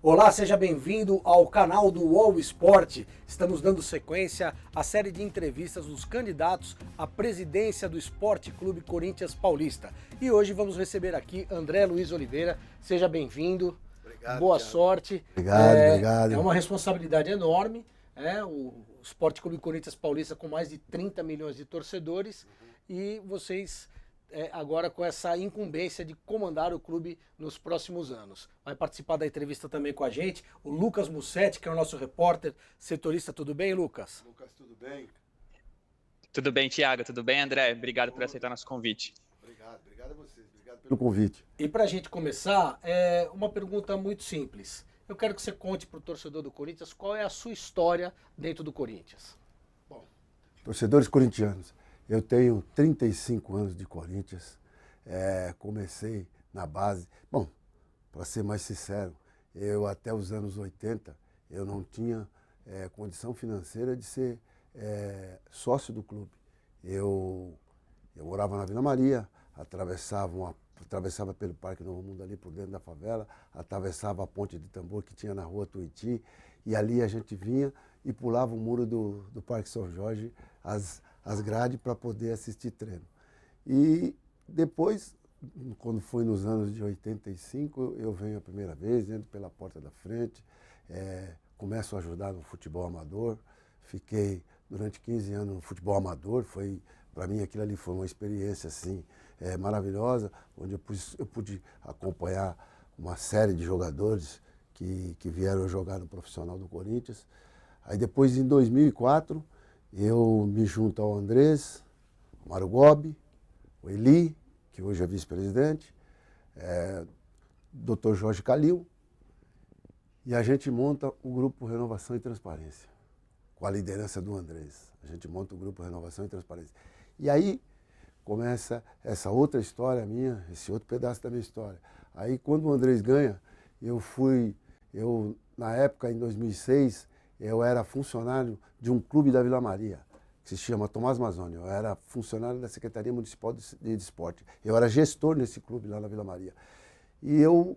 Olá, seja bem-vindo ao canal do UOL Esporte. Estamos dando sequência à série de entrevistas dos candidatos à presidência do Esporte Clube Corinthians Paulista. E hoje vamos receber aqui André Luiz Oliveira. Seja bem-vindo. Obrigado, boa Thiago. Sorte. Obrigado. É uma responsabilidade enorme. O Esporte Clube Corinthians Paulista com mais de 30 milhões de torcedores. E vocês... agora com essa incumbência de comandar o clube nos próximos anos. Vai participar da entrevista também com a gente o Lucas Mussetti, que é o nosso repórter setorista. Tudo bem, Lucas? Lucas, tudo bem? Tudo bem, Thiago. Tudo bem, André? Obrigado por aceitar nosso convite. Obrigado a vocês. Obrigado pelo convite. E para a gente começar, uma pergunta muito simples. Eu quero que você conte para o torcedor do Corinthians qual é a sua história dentro do Corinthians. Bom, torcedores corintianos, eu tenho 35 anos de Corinthians, comecei na base. Bom, para ser mais sincero, eu até os anos 80, eu não tinha condição financeira de ser sócio do clube. Eu morava na Vila Maria, atravessava pelo Parque Novo Mundo ali por dentro da favela, atravessava a ponte de tambor que tinha na rua Tuiuti, e ali a gente vinha e pulava o muro do Parque São Jorge, as grades para poder assistir treino. E depois, quando foi nos anos de 85, eu venho a primeira vez, entro pela porta da frente, começo a ajudar no futebol amador, fiquei durante 15 anos no futebol amador, para mim aquilo ali foi uma experiência assim, maravilhosa, onde eu pude acompanhar uma série de jogadores que vieram jogar no profissional do Corinthians. Aí depois, em 2004, eu me junto ao Andrés, ao Mário Gobi, o Eli, que hoje é vice-presidente, Dr. Jorge Calil, e a gente monta o Grupo Renovação e Transparência, com a liderança do Andrés. A gente monta o Grupo Renovação e Transparência. E aí começa essa outra história minha, esse outro pedaço da minha história. Aí quando o Andrés ganha, na época, em 2006, eu era funcionário de um clube da Vila Maria, que se chama Tomás Mazzoni. Eu era funcionário da Secretaria Municipal de Esporte. Eu era gestor nesse clube lá na Vila Maria. E eu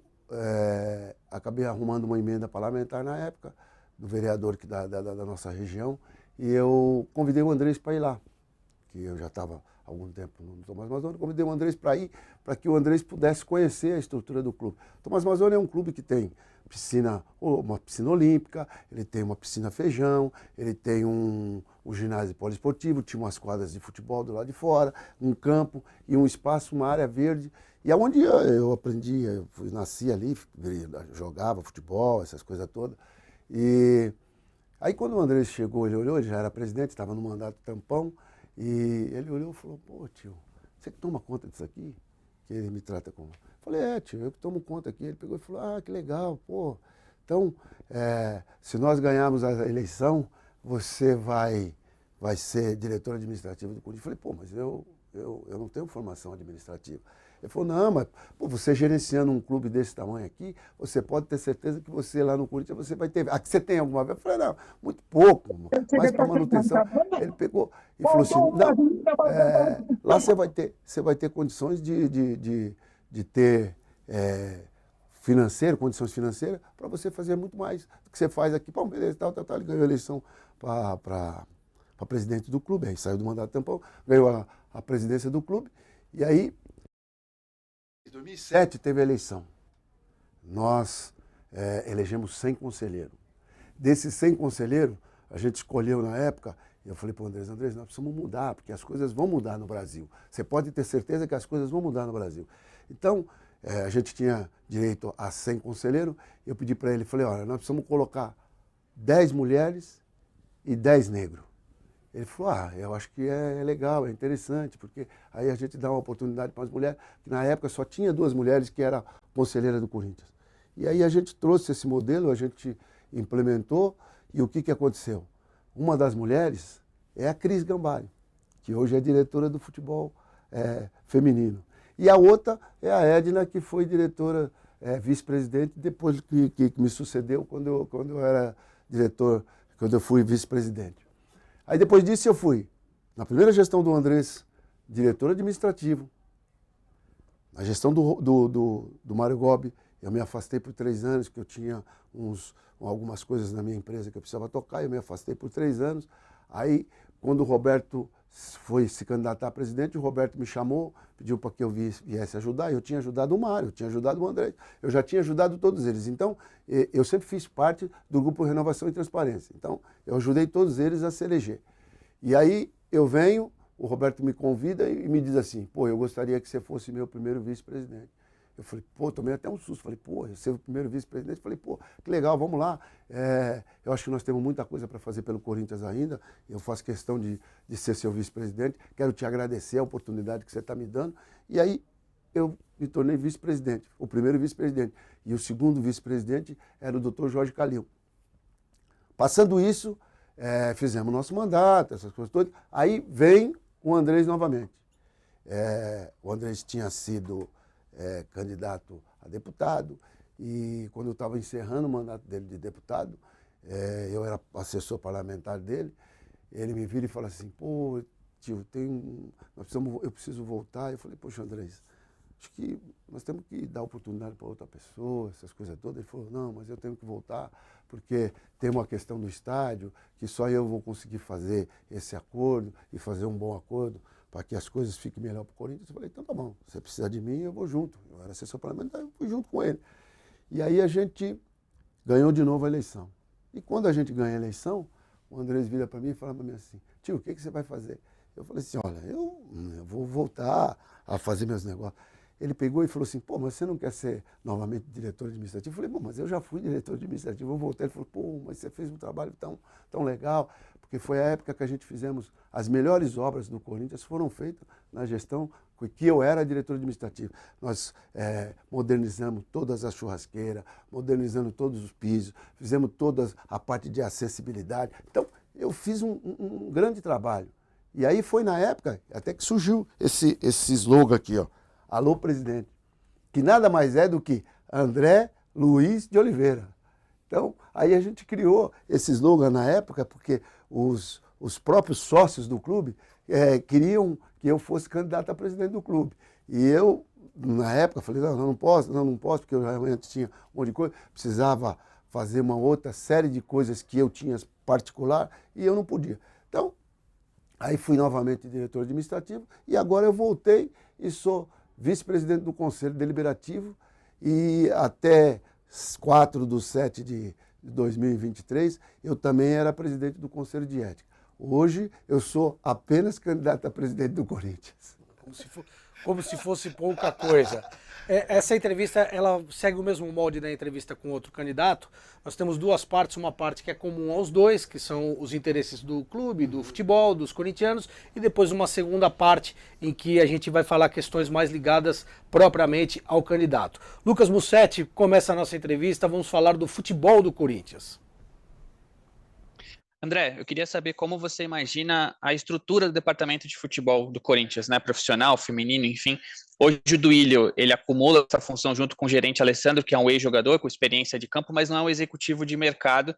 acabei arrumando uma emenda parlamentar na época, do vereador da nossa região, e eu convidei o Andrés para ir lá, que eu já estava há algum tempo no Tomás Mazzoni, convidei o Andrés para ir, para que o Andrés pudesse conhecer a estrutura do clube. O Tomás Mazzoni é um clube que tem uma piscina olímpica, ele tem uma piscina feijão, ele tem um ginásio poliesportivo, tinha umas quadras de futebol do lado de fora, um campo e um espaço, uma área verde. E aonde eu aprendi, nasci ali, jogava futebol, essas coisas todas. E aí quando o Andrés chegou, ele olhou, ele já era presidente, estava no mandato tampão, e ele olhou e falou: pô, tio, você que toma conta disso aqui? Que ele me trata como... Eu falei: tio, eu que tomo conta aqui. Ele pegou e falou: ah, que legal, pô. Então, se nós ganharmos a eleição, você vai ser diretor administrativo do Corinthians. Eu falei: pô, mas eu não tenho formação administrativa. Ele falou: não, mas pô, você gerenciando um clube desse tamanho aqui, você pode ter certeza que você lá no Corinthians você vai ter... Aqui você tem alguma vez? Eu falei: não, muito pouco, mais para manutenção. Ele pegou e falou assim: não, lá você vai ter condições de ter condições financeiras para você fazer muito mais do que você faz aqui. Bom, beleza, tal. Ele ganhou a eleição para presidente do clube, aí saiu do mandato tampão, ganhou a presidência do clube, e aí, em 2007 teve a eleição. Nós elegemos 100 conselheiros. Desses 100 conselheiros, a gente escolheu na época, e eu falei para o Andrés: nós precisamos mudar, porque as coisas vão mudar no Brasil. Você pode ter certeza que as coisas vão mudar no Brasil. Então, a gente tinha direito a 100 conselheiros, eu pedi para ele, falei: olha, nós precisamos colocar 10 mulheres e 10 negros. Ele falou: eu acho que é legal, é interessante, porque aí a gente dá uma oportunidade para as mulheres, que na época só tinha 2 mulheres que eram conselheiras do Corinthians. E aí a gente trouxe esse modelo, a gente implementou, e o que aconteceu? Uma das mulheres é a Cris Gambari, que hoje é diretora do futebol feminino. E a outra é a Edna, que foi diretora, vice-presidente, depois que me sucedeu quando eu era diretor, quando eu fui vice-presidente. Aí depois disso eu fui, na primeira gestão do Andrés, diretor administrativo. Na gestão do Mário Gobi, Eu me afastei por 3 anos, porque eu tinha algumas coisas na minha empresa que eu precisava tocar, eu me afastei por 3 anos. Aí, quando o Roberto foi se candidatar a presidente, o Roberto me chamou, pediu para que eu viesse ajudar. Eu tinha ajudado o Mário, eu tinha ajudado o André, eu já tinha ajudado todos eles. Então, eu sempre fiz parte do Grupo Renovação e Transparência. Então, eu ajudei todos eles a se eleger. E aí, eu venho, o Roberto me convida e me diz assim, pô, eu gostaria que você fosse meu primeiro vice-presidente. Eu falei, pô, tomei até um susto. Falei, pô, eu ser o primeiro vice-presidente. Falei, pô, que legal, vamos lá. Eu acho que nós temos muita coisa para fazer pelo Corinthians ainda. Eu faço questão de ser seu vice-presidente. Quero te agradecer a oportunidade que você está me dando. E aí eu me tornei vice-presidente, o primeiro vice-presidente. E o segundo vice-presidente era o Dr. Jorge Calil. Passando isso, fizemos nosso mandato, essas coisas todas. Aí vem o Andrés novamente. O Andrés tinha sido candidato a deputado, e quando eu estava encerrando o mandato dele de deputado, eu era assessor parlamentar dele, ele me vira e fala assim, pô, tio, eu preciso voltar. Eu falei, poxa, Andrés, acho que nós temos que dar oportunidade para outra pessoa, essas coisas todas. Ele falou, não, mas eu tenho que voltar, porque tem uma questão do estádio, que só eu vou conseguir fazer esse acordo e fazer um bom acordo para que as coisas fiquem melhor para o Corinthians. Eu falei, então tá bom, você precisa de mim, eu vou junto. Eu era assessor parlamentar, eu fui junto com ele. E aí a gente ganhou de novo a eleição. E quando a gente ganha a eleição, o Andrés vira para mim e fala para mim assim, tio, o que você vai fazer? Eu falei assim, olha, eu vou voltar a fazer meus negócios. Ele pegou e falou assim, pô, mas você não quer ser novamente diretor administrativo? Eu falei, bom, mas eu já fui diretor administrativo, eu voltei. Ele falou, pô, mas você fez um trabalho tão legal, porque foi a época que a gente fizemos as melhores obras do Corinthians, foram feitas na gestão que eu era diretor administrativo. Nós modernizamos todas as churrasqueiras, modernizamos todos os pisos, fizemos toda a parte de acessibilidade. Então, eu fiz um grande trabalho. E aí foi na época até que surgiu esse slogan aqui, ó. Alô, presidente, que nada mais é do que André Luiz de Oliveira. Então, aí a gente criou esse slogan na época, porque os próprios sócios do clube queriam que eu fosse candidato a presidente do clube. E eu, na época, falei, não posso, porque eu realmente tinha um monte de coisa, precisava fazer uma outra série de coisas que eu tinha particular e eu não podia. Então, aí fui novamente diretor administrativo e agora eu voltei e sou vice-presidente do Conselho Deliberativo e até 4/7 de 2023 eu também era presidente do Conselho de Ética. Hoje eu sou apenas candidato a presidente do Corinthians. Como se fosse pouca coisa. Essa entrevista, ela segue o mesmo molde da entrevista com outro candidato. Nós temos duas partes, uma parte que é comum aos dois, que são os interesses do clube, do futebol, dos corintianos, e depois uma segunda parte em que a gente vai falar questões mais ligadas propriamente ao candidato. Lucas Mussetti, começa a nossa entrevista, vamos falar do futebol do Corinthians. André, eu queria saber como você imagina a estrutura do departamento de futebol do Corinthians, né? Profissional, feminino, enfim. Hoje o Duílio, ele acumula essa função junto com o gerente Alessandro, que é um ex-jogador com experiência de campo, mas não é um executivo de mercado.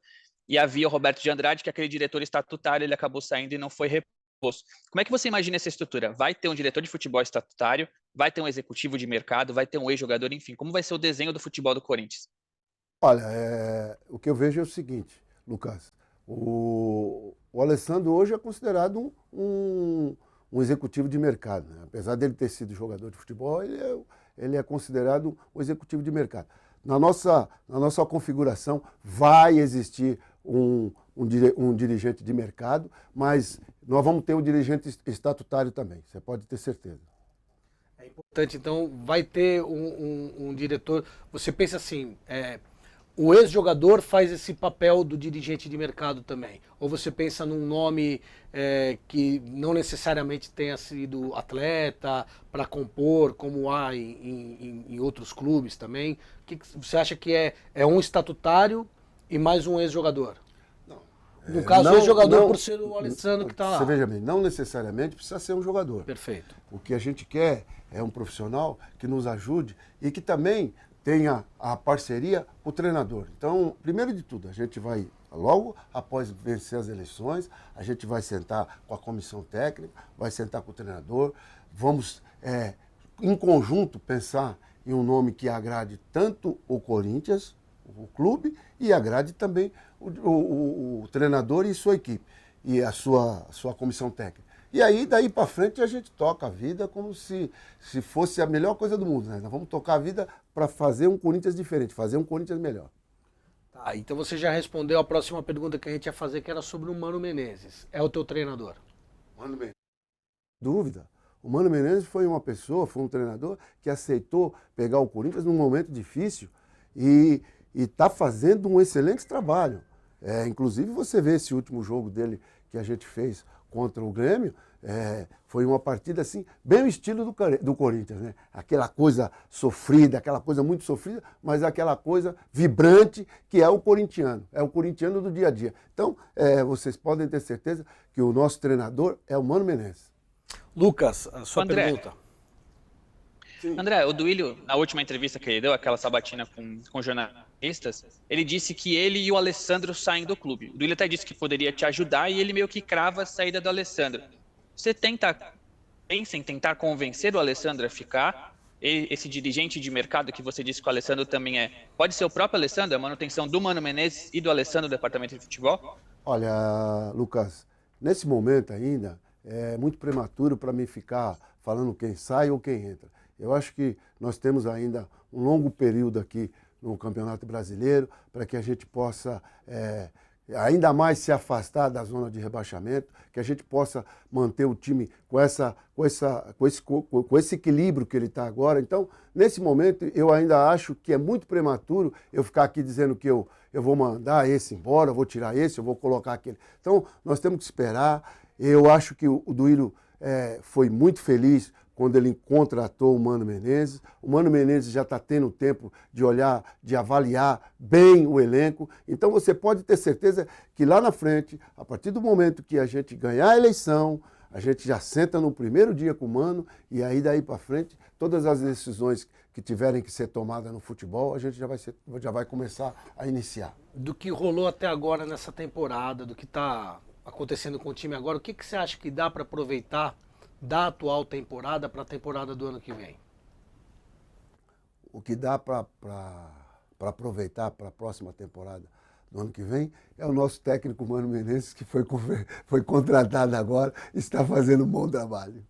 E havia o Roberto de Andrade, que é aquele diretor estatutário, ele acabou saindo e não foi reposto. Como é que você imagina essa estrutura? Vai ter um diretor de futebol estatutário, vai ter um executivo de mercado, vai ter um ex-jogador, enfim. Como vai ser o desenho do futebol do Corinthians? Olha, o que eu vejo é o seguinte, Lucas. O Alessandro hoje é considerado um executivo de mercado, né? Apesar dele ter sido jogador de futebol, ele é considerado um executivo de mercado. Na nossa configuração vai existir um dirigente de mercado, mas nós vamos ter um dirigente estatutário também, você pode ter certeza. É importante, então, vai ter um diretor. Você pensa assim, o ex-jogador faz esse papel do dirigente de mercado também? Ou você pensa num nome que não necessariamente tenha sido atleta para compor, como há em outros clubes também? O que você acha que é um estatutário e mais um ex-jogador? No caso, o ex-jogador por ser o Alessandro que está lá. Você veja bem, não necessariamente precisa ser um jogador. Perfeito. O que a gente quer é um profissional que nos ajude e que também tenha a parceria com o treinador. Então, primeiro de tudo, a gente vai, logo após vencer as eleições, a gente vai sentar com a comissão técnica, vai sentar com o treinador, vamos, em conjunto, pensar em um nome que agrade tanto o Corinthians, o clube, e agrade também o treinador e sua equipe, e a sua comissão técnica. E aí, daí para frente, a gente toca a vida como se fosse a melhor coisa do mundo, né? Nós vamos tocar a vida para fazer um Corinthians diferente, fazer um Corinthians melhor. Tá, então você já respondeu a próxima pergunta que a gente ia fazer, que era sobre o Mano Menezes. É o teu treinador? Mano Menezes. Dúvida. O Mano Menezes foi um treinador que aceitou pegar o Corinthians num momento difícil e está fazendo um excelente trabalho. Inclusive, você vê esse último jogo dele que a gente fez contra o Grêmio, foi uma partida assim, bem o estilo do Corinthians, né? Aquela coisa sofrida, aquela coisa muito sofrida, mas aquela coisa vibrante que é o corintiano do dia a dia. Então, vocês podem ter certeza que o nosso treinador é o Mano Menezes. Lucas, a sua André. pergunta. Sim. André, o Duílio, na última entrevista que ele deu, aquela sabatina com jornalistas, ele disse que ele e o Alessandro saem do clube. O Duílio até disse que poderia te ajudar e ele meio que crava a saída do Alessandro. Você pensa em tentar convencer o Alessandro a ficar? Esse dirigente de mercado que você disse que o Alessandro também é, pode ser o próprio Alessandro, a manutenção do Mano Menezes e do Alessandro do departamento de futebol? Olha, Lucas, nesse momento ainda é muito prematuro para mim ficar falando quem sai ou quem entra. Eu acho que nós temos ainda um longo período aqui no Campeonato Brasileiro para que a gente possa ainda mais se afastar da zona de rebaixamento, que a gente possa manter o time com esse equilíbrio que ele está agora. Então, nesse momento, eu ainda acho que é muito prematuro eu ficar aqui dizendo que eu vou mandar esse embora, eu vou tirar esse, eu vou colocar aquele. Então, nós temos que esperar. Eu acho que o Duílio foi muito feliz quando ele contratou o Mano Menezes. O Mano Menezes já está tendo tempo de olhar, de avaliar bem o elenco. Então você pode ter certeza que lá na frente, a partir do momento que a gente ganhar a eleição, a gente já senta no primeiro dia com o Mano e aí daí para frente, todas as decisões que tiverem que ser tomadas no futebol, a gente já vai começar a iniciar. Do que rolou até agora nessa temporada, do que está acontecendo com o time agora, o que você acha que dá para aproveitar da atual temporada para a temporada do ano que vem? O que dá para aproveitar para a próxima temporada do ano que vem é o nosso técnico Mano Menezes, que foi contratado agora e está fazendo um bom trabalho.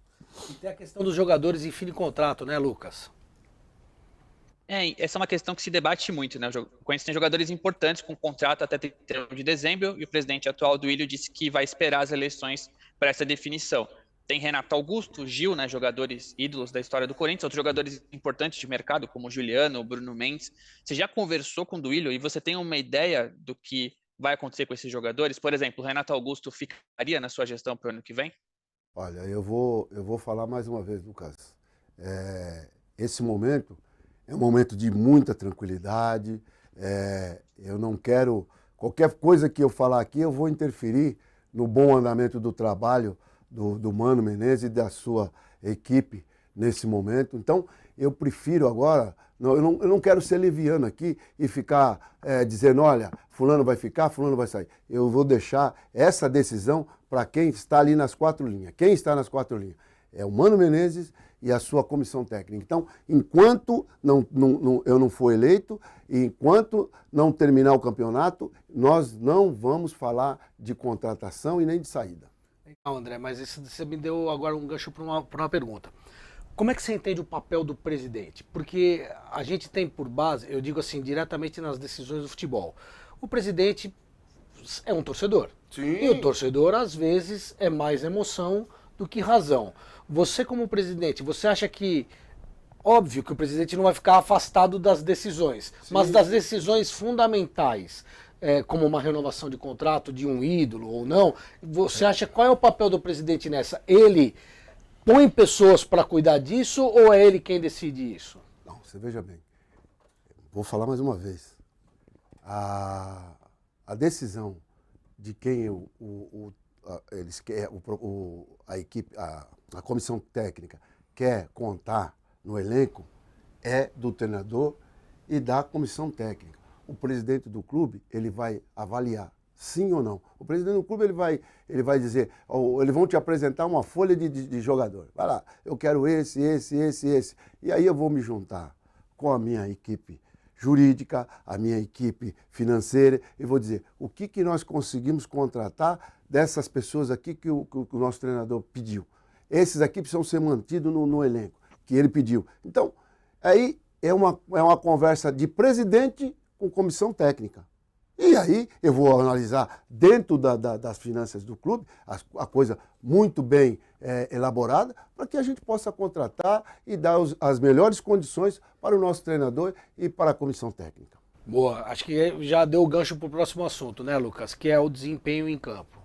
E tem a questão dos jogadores em fim de contrato, né, Lucas? Essa é uma questão que se debate muito, né? O Corinthians tem jogadores importantes com contrato até 31 de dezembro e o presidente atual do Duílio disse que vai esperar as eleições para essa definição. Tem Renato Augusto, Gil, né, jogadores ídolos da história do Corinthians, outros jogadores importantes de mercado, como o Juliano, o Bruno Mendes. Você já conversou com o Duílio e você tem uma ideia do que vai acontecer com esses jogadores? Por exemplo, o Renato Augusto ficaria na sua gestão para o ano que vem? Olha, eu vou falar mais uma vez, Lucas. Esse momento é um momento de muita tranquilidade. Eu não quero... Qualquer coisa que eu falar aqui, eu vou interferir no bom andamento do trabalho do Mano Menezes e da sua equipe nesse momento. Então, eu prefiro agora, eu não quero ser leviano aqui e ficar dizendo, olha, fulano vai ficar, fulano vai sair. Eu vou deixar essa decisão para quem está ali nas quatro linhas. Quem está nas quatro linhas? É o Mano Menezes e a sua comissão técnica. Então, enquanto eu não for eleito, e enquanto não terminar o campeonato, nós não vamos falar de contratação e nem de saída. Não, André, mas você me deu agora um gancho para uma pergunta. Como é que você entende o papel do presidente? Porque a gente tem por base, eu digo assim, diretamente nas decisões do futebol. O presidente é um torcedor. Sim. E o torcedor, às vezes, é mais emoção do que razão. Você, como presidente, você acha que... Óbvio que o presidente não vai ficar afastado das decisões, sim, mas das decisões fundamentais, como uma renovação de contrato de um ídolo ou não, você acha qual é o papel do presidente nessa? Ele põe pessoas para cuidar disso ou é ele quem decide isso? Não, você veja bem, vou falar mais uma vez. A decisão de quem a equipe, a comissão técnica quer contar no elenco é do treinador e da comissão técnica. O presidente do clube, ele vai avaliar sim ou não. O presidente do clube, ele vai dizer, eles vão te apresentar uma folha de jogador. Vai lá, eu quero esse. E aí eu vou me juntar com a minha equipe jurídica, a minha equipe financeira, e vou dizer, o que nós conseguimos contratar dessas pessoas aqui que o nosso treinador pediu. Esses aqui precisam ser mantidos no elenco, que ele pediu. Então, aí é uma conversa de presidente com comissão técnica. E aí eu vou analisar dentro das finanças do clube a coisa muito bem elaborada para que a gente possa contratar e dar as melhores condições para o nosso treinador e para a comissão técnica. Boa, acho que já deu o gancho para o próximo assunto, né, Lucas? Que é o desempenho em campo.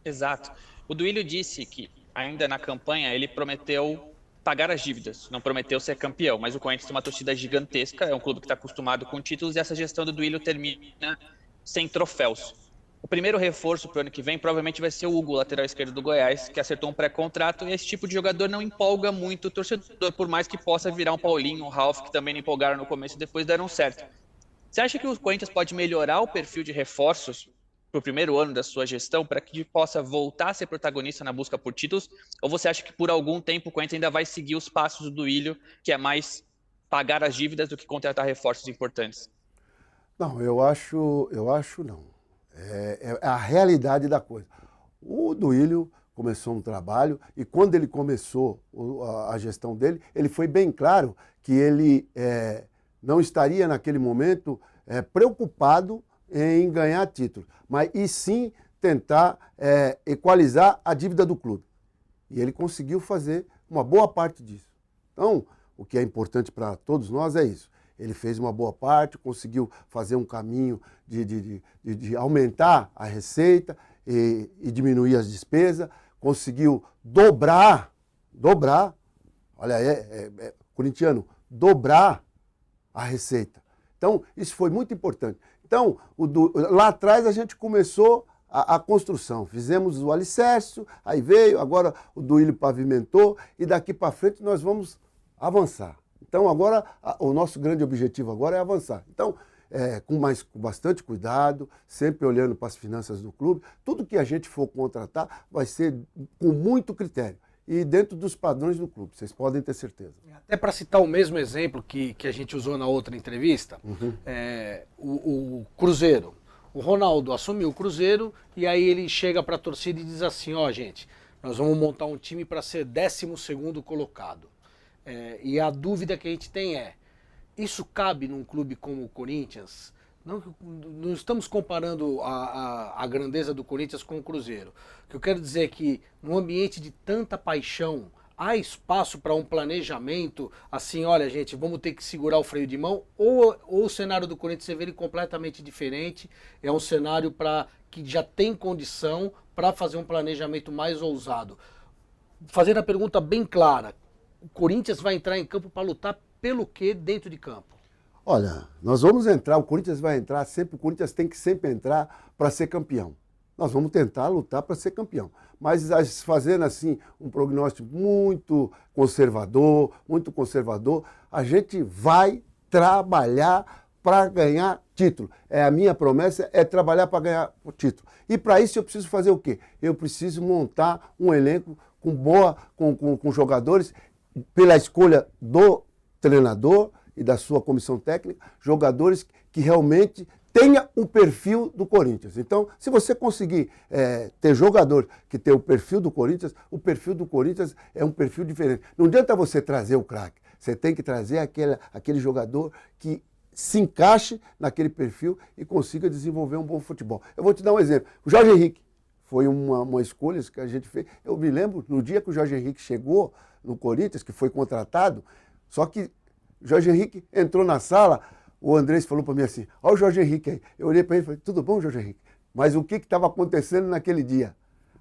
Exato. O Duílio disse que ainda na campanha ele prometeu pagar as dívidas, não prometeu ser campeão, mas o Corinthians tem uma torcida gigantesca, é um clube que está acostumado com títulos e essa gestão do Duílio termina sem troféus. O primeiro reforço para o ano que vem provavelmente vai ser o Hugo, lateral esquerdo do Goiás, que acertou um pré-contrato e esse tipo de jogador não empolga muito o torcedor, por mais que possa virar um Paulinho, um Ralf, que também não empolgaram no começo e depois deram certo. Você acha que o Corinthians pode melhorar o perfil de reforços para o primeiro ano da sua gestão, para que possa voltar a ser protagonista na busca por títulos? Ou você acha que por algum tempo o Corinthians ainda vai seguir os passos do Duílio, que é mais pagar as dívidas do que contratar reforços importantes? Não, eu acho não. É a realidade da coisa. O Duílio começou um trabalho e quando ele começou a gestão dele, ele foi bem claro que ele não estaria naquele momento preocupado em ganhar título, mas e sim tentar equalizar a dívida do clube. E ele conseguiu fazer uma boa parte disso. Então, o que é importante para todos nós é isso. Ele fez uma boa parte, conseguiu fazer um caminho de aumentar a receita e diminuir as despesas, conseguiu dobrar, olha, corintiano, dobrar a receita. Então, isso foi muito importante. Então, lá atrás a gente começou a construção, fizemos o alicerce, aí veio, agora o Duílio pavimentou e daqui para frente nós vamos avançar. Então, agora, o nosso grande objetivo agora é avançar. Então, com bastante cuidado, sempre olhando para as finanças do clube, tudo que a gente for contratar vai ser com muito critério e dentro dos padrões do clube, vocês podem ter certeza. Até para citar o mesmo exemplo que a gente usou na outra entrevista, o Cruzeiro. O Ronaldo assumiu o Cruzeiro e aí ele chega para a torcida e diz assim, ó gente, nós vamos montar um time para ser 12º colocado. E a dúvida que a gente tem isso cabe num clube como o Corinthians? Não estamos comparando a grandeza do Corinthians com o Cruzeiro. O que eu quero dizer é que num ambiente de tanta paixão, há espaço para um planejamento, assim, olha gente, vamos ter que segurar o freio de mão, ou o cenário do Corinthians você vê ele completamente diferente, é um cenário que já tem condição para fazer um planejamento mais ousado. Fazendo a pergunta bem clara, o Corinthians vai entrar em campo para lutar pelo quê dentro de campo? Olha, nós vamos entrar, o Corinthians vai entrar sempre, o Corinthians tem que sempre entrar para ser campeão. Nós vamos tentar lutar para ser campeão. Mas fazendo assim um prognóstico muito conservador, a gente vai trabalhar para ganhar título. A minha promessa é trabalhar para ganhar o título. E para isso eu preciso fazer o quê? Eu preciso montar um elenco com jogadores, pela escolha do treinador e da sua comissão técnica, jogadores que realmente tenha o perfil do Corinthians. Então, se você conseguir ter jogador que tem o perfil do Corinthians é um perfil diferente. Não adianta você trazer o craque, você tem que trazer aquele jogador que se encaixe naquele perfil e consiga desenvolver um bom futebol. Eu vou te dar um exemplo. O Jorge Henrique foi uma escolha que a gente fez. Eu me lembro, no dia que o Jorge Henrique chegou no Corinthians, que foi contratado, só que o Jorge Henrique entrou na sala, o Andrés falou para mim assim, olha o Jorge Henrique aí. Eu olhei para ele e falei, tudo bom, Jorge Henrique? Mas o que estava acontecendo naquele dia?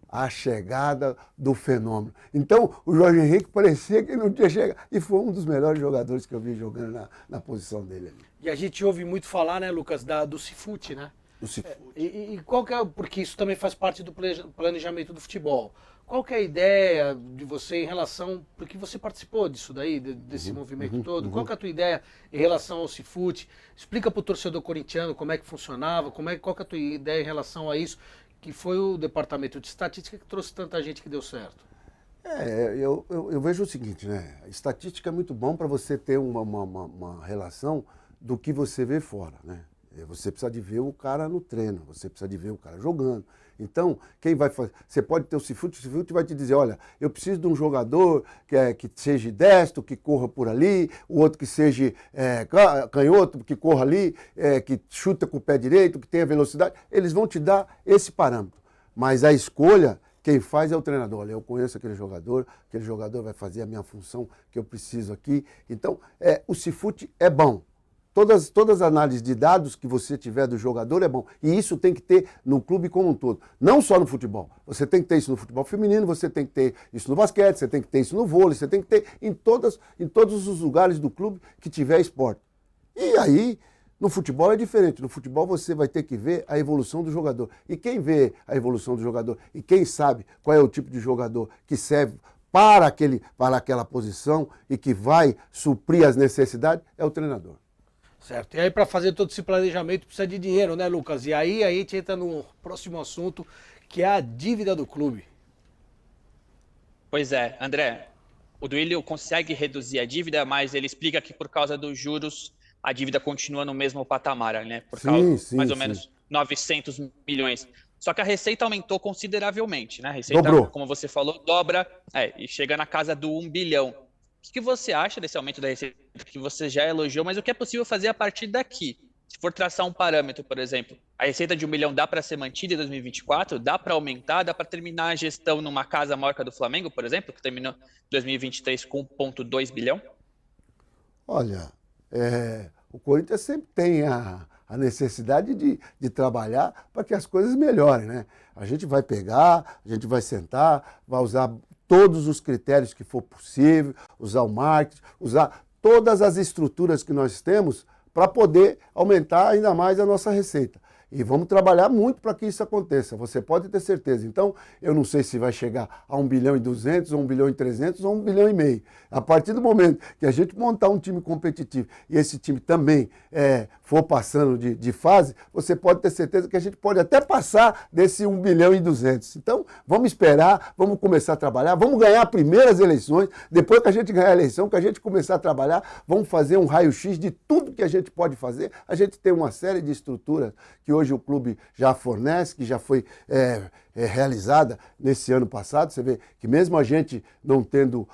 A chegada do fenômeno. Então, o Jorge Henrique parecia que não tinha chegado. E foi um dos melhores jogadores que eu vi jogando na posição dele ali. E a gente ouve muito falar, né, Lucas, do Cifute, né? Do Cifute. E qual que é, porque isso também faz parte do planejamento do futebol. Qual que é a ideia de você em relação, porque você participou disso daí, desse movimento todo, qual que é a tua ideia em relação ao Cifute? Explica para o torcedor corintiano como é que funcionava, qual que é a tua ideia em relação a isso, que foi o departamento de estatística que trouxe tanta gente que deu certo. Eu vejo o seguinte, né? Estatística é muito bom para você ter uma relação do que você vê fora, né? Você precisa de ver o cara no treino, você precisa de ver o cara jogando. Então, quem vai fazer? Você pode ter o Cifute vai te dizer, olha, eu preciso de um jogador que seja destro, que corra por ali, o outro que seja canhoto, que corra ali, que chuta com o pé direito, que tenha velocidade. Eles vão te dar esse parâmetro. Mas a escolha, quem faz é o treinador. Olha, eu conheço aquele jogador vai fazer a minha função que eu preciso aqui. Então, o Cifute é bom. Todas as análises de dados que você tiver do jogador é bom. E isso tem que ter no clube como um todo. Não só no futebol. Você tem que ter isso no futebol feminino, você tem que ter isso no basquete, você tem que ter isso no vôlei, você tem que ter em todos os lugares do clube que tiver esporte. E aí, no futebol é diferente. No futebol você vai ter que ver a evolução do jogador. E quem vê a evolução do jogador e quem sabe qual é o tipo de jogador que serve para aquela posição e que vai suprir as necessidades é o treinador. Certo. E aí, para fazer todo esse planejamento, precisa de dinheiro, né, Lucas? E aí a gente entra no próximo assunto, que é a dívida do clube. Pois é, André, o Duílio consegue reduzir a dívida, mas ele explica que por causa dos juros, a dívida continua no mesmo patamar, né? Por causa mais ou menos 900 milhões. Só que a receita aumentou consideravelmente, né? A receita, dobrou. Como você falou, dobra e chega na casa do 1 bilhão. O que você acha desse aumento da receita que você já elogiou, mas o que é possível fazer a partir daqui? Se for traçar um parâmetro, por exemplo, a receita de 1 bilhão dá para ser mantida em 2024? Dá para aumentar? Dá para terminar a gestão numa casa maior que a do Flamengo, por exemplo, que terminou 2023 com 1,2 bilhão? Olha, o Corinthians sempre tem a necessidade de trabalhar para que as coisas melhorem, né? A gente vai pegar, a gente vai sentar, vai usar todos os critérios que for possível, usar o marketing, usar todas as estruturas que nós temos para poder aumentar ainda mais a nossa receita. E vamos trabalhar muito para que isso aconteça, você pode ter certeza. Então, eu não sei se vai chegar a 1 bilhão e 200, ou 1 bilhão e 300, ou 1 bilhão e meio. A partir do momento que a gente montar um time competitivo e esse time também for passando de fase, você pode ter certeza que a gente pode até passar desse 1 bilhão e 200. Então, vamos esperar, vamos começar a trabalhar, vamos ganhar as primeiras eleições, depois que a gente ganhar a eleição, que a gente começar a trabalhar, vamos fazer um raio-x de tudo que a gente pode fazer. A gente tem uma série de estruturas que hoje o clube já fornece, que já foi realizada nesse ano passado. Você vê que mesmo a gente não tendo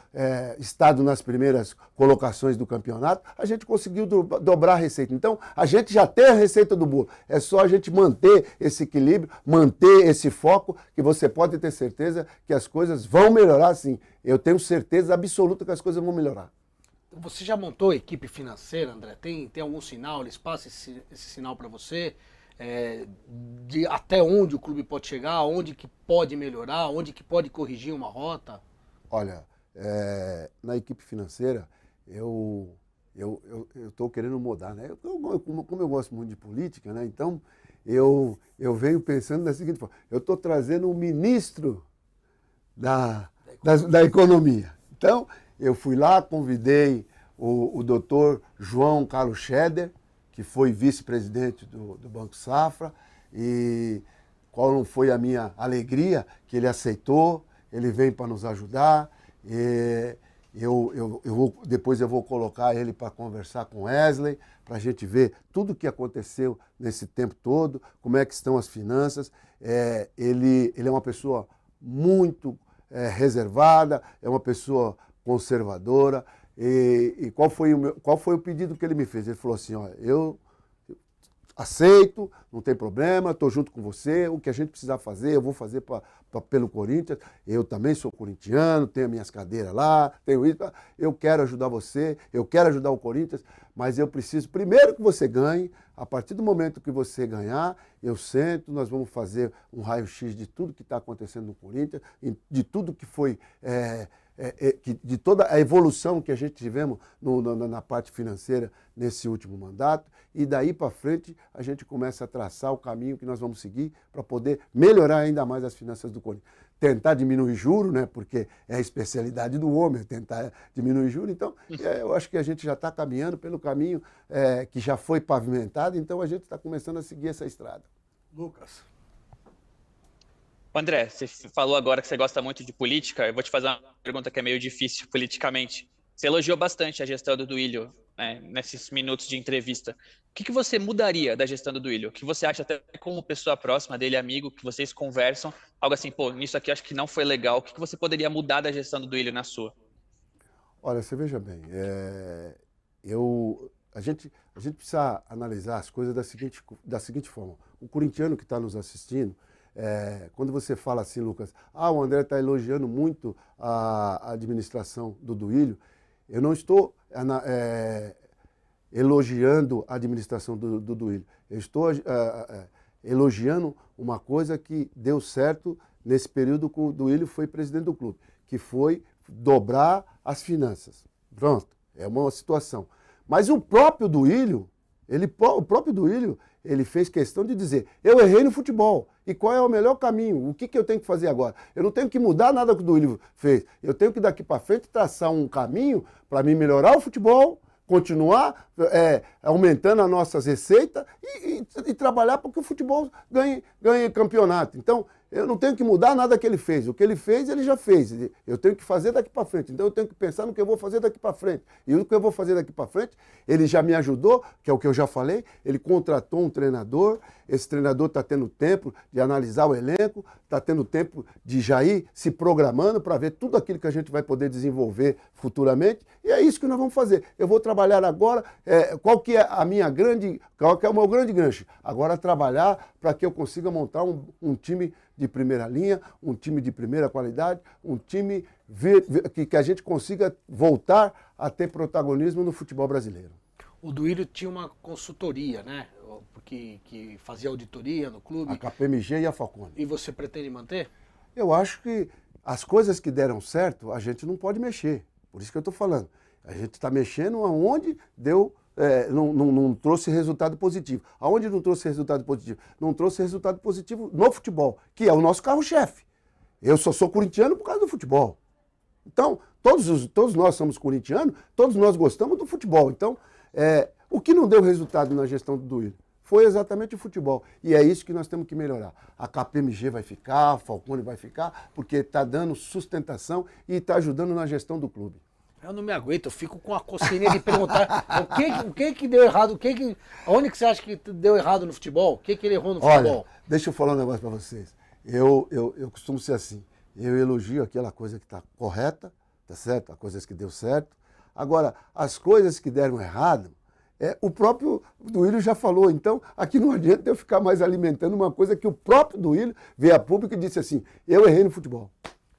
estado nas primeiras colocações do campeonato, a gente conseguiu dobrar a receita. Então, a gente já tem a receita do bolo. É só a gente manter esse equilíbrio, manter esse foco, que você pode ter certeza que as coisas vão melhorar sim. Eu tenho certeza absoluta que as coisas vão melhorar. Você já montou a equipe financeira, André? Tem algum sinal? Eles passam esse sinal para você? De até onde o clube pode chegar, onde que pode melhorar, onde que pode corrigir uma rota? Olha, na equipe financeira, eu estou querendo mudar, né? Como eu gosto muito de política, né? Então eu venho pensando da seguinte forma: eu estou trazendo um ministro da economia. Então, eu fui lá, convidei o doutor João Carlos Scheder, que foi vice-presidente do Banco Safra, e qual não foi a minha alegria que ele aceitou, ele vem para nos ajudar. Depois eu vou colocar ele para conversar com Wesley, para a gente ver tudo o que aconteceu nesse tempo todo, como é que estão as finanças. Ele é uma pessoa muito reservada, é uma pessoa conservadora. E qual foi o pedido que ele me fez? Ele falou assim: olha, eu aceito, não tem problema, estou junto com você, o que a gente precisar fazer, eu vou fazer pelo Corinthians. Eu também sou corintiano, tenho minhas cadeiras lá, tenho isso, eu quero ajudar você, eu quero ajudar o Corinthians, mas eu preciso primeiro que você ganhe. A partir do momento que você ganhar, eu sento, nós vamos fazer um raio-x de tudo que está acontecendo no Corinthians, de tudo que foi... de toda a evolução que a gente tivemos na parte financeira nesse último mandato, e daí para frente a gente começa a traçar o caminho que nós vamos seguir para poder melhorar ainda mais as finanças do Corinthians. Tentar diminuir juros, né, porque é a especialidade do homem, tentar diminuir juros. Então, eu acho que a gente já está caminhando pelo caminho que já foi pavimentado, então a gente está começando a seguir essa estrada. Lucas. André, você falou agora que você gosta muito de política. Eu vou te fazer uma pergunta que é meio difícil politicamente. Você elogiou bastante a gestão do Duílio, né, nesses minutos de entrevista. O que você mudaria da gestão do Duílio? O que você acha, até como pessoa próxima dele, amigo, que vocês conversam, algo assim, pô, nisso aqui eu acho que não foi legal. O que você poderia mudar da gestão do Duílio na sua? Olha, você veja bem, a gente precisa analisar as coisas da seguinte forma. O corintiano que está nos assistindo, quando você fala assim, Lucas, o André está elogiando muito a administração do Duílio, eu não estou elogiando a administração do Duílio. Eu estou elogiando uma coisa que deu certo nesse período que o Duílio foi presidente do clube, que foi dobrar as finanças. Pronto, é uma situação. Mas o próprio Duílio, ele fez questão de dizer, eu errei no futebol, e qual é o melhor caminho? O que eu tenho que fazer agora? Eu não tenho que mudar nada que o Duílio fez. Eu tenho que daqui para frente traçar um caminho para mim melhorar o futebol, continuar aumentando as nossas receitas e trabalhar para que o futebol ganhe campeonato. Então, eu não tenho que mudar nada que ele fez. O que ele fez, ele já fez. Eu tenho que fazer daqui para frente. Então, eu tenho que pensar no que eu vou fazer daqui para frente. E o que eu vou fazer daqui para frente, ele já me ajudou, que é o que eu já falei. Ele contratou um treinador. Esse treinador está tendo tempo de analisar o elenco, está tendo tempo de já ir se programando para ver tudo aquilo que a gente vai poder desenvolver futuramente. E é isso que nós vamos fazer. Eu vou trabalhar agora. Qual que é o meu grande gancho? Agora trabalhar para que eu consiga montar um time de primeira linha, um time de primeira qualidade, um time que a gente consiga voltar a ter protagonismo no futebol brasileiro. O Duílio tinha uma consultoria, né? Que fazia auditoria no clube. A KPMG e a Falcone. E você pretende manter? Eu acho que as coisas que deram certo, a gente não pode mexer. Por isso que eu estou falando. A gente está mexendo aonde deu... não trouxe resultado positivo. Aonde não trouxe resultado positivo? Não trouxe resultado positivo no futebol, que é o nosso carro-chefe. Eu só sou corintiano por causa do futebol. Então, todos nós somos corintianos, todos nós gostamos do futebol. Então, o que não deu resultado na gestão do Duílio foi exatamente o futebol. E é isso que nós temos que melhorar. A KPMG vai ficar, a Falcone vai ficar, porque está dando sustentação e está ajudando na gestão do clube. Eu não me aguento, eu fico com a coceirinha de perguntar o que deu errado, onde que você acha que deu errado no futebol? O que ele errou no futebol? Olha, deixa eu falar um negócio para vocês. Eu costumo ser assim, eu elogio aquela coisa que está correta, tá certo? As coisas que deu certo. Agora, as coisas que deram errado, o próprio Duílio já falou, então aqui não adianta eu ficar mais alimentando uma coisa que o próprio Duílio veio a público e disse assim, eu errei no futebol.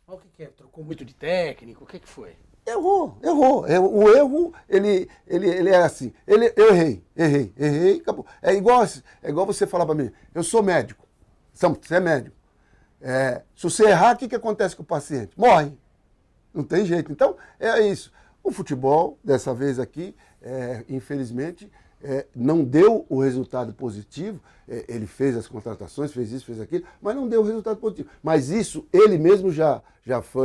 Mas o que é? Trocou muito de técnico? O que foi? Errou. O erro, ele é assim. Eu errei, acabou. É igual você falar para mim, eu sou médico. Você é médico. Se você errar, o que acontece com o paciente? Morre. Não tem jeito. Então, é isso. O futebol, dessa vez aqui, infelizmente, não deu o resultado positivo. Ele fez as contratações, fez isso, fez aquilo, mas não deu o resultado positivo. Mas isso, ele mesmo já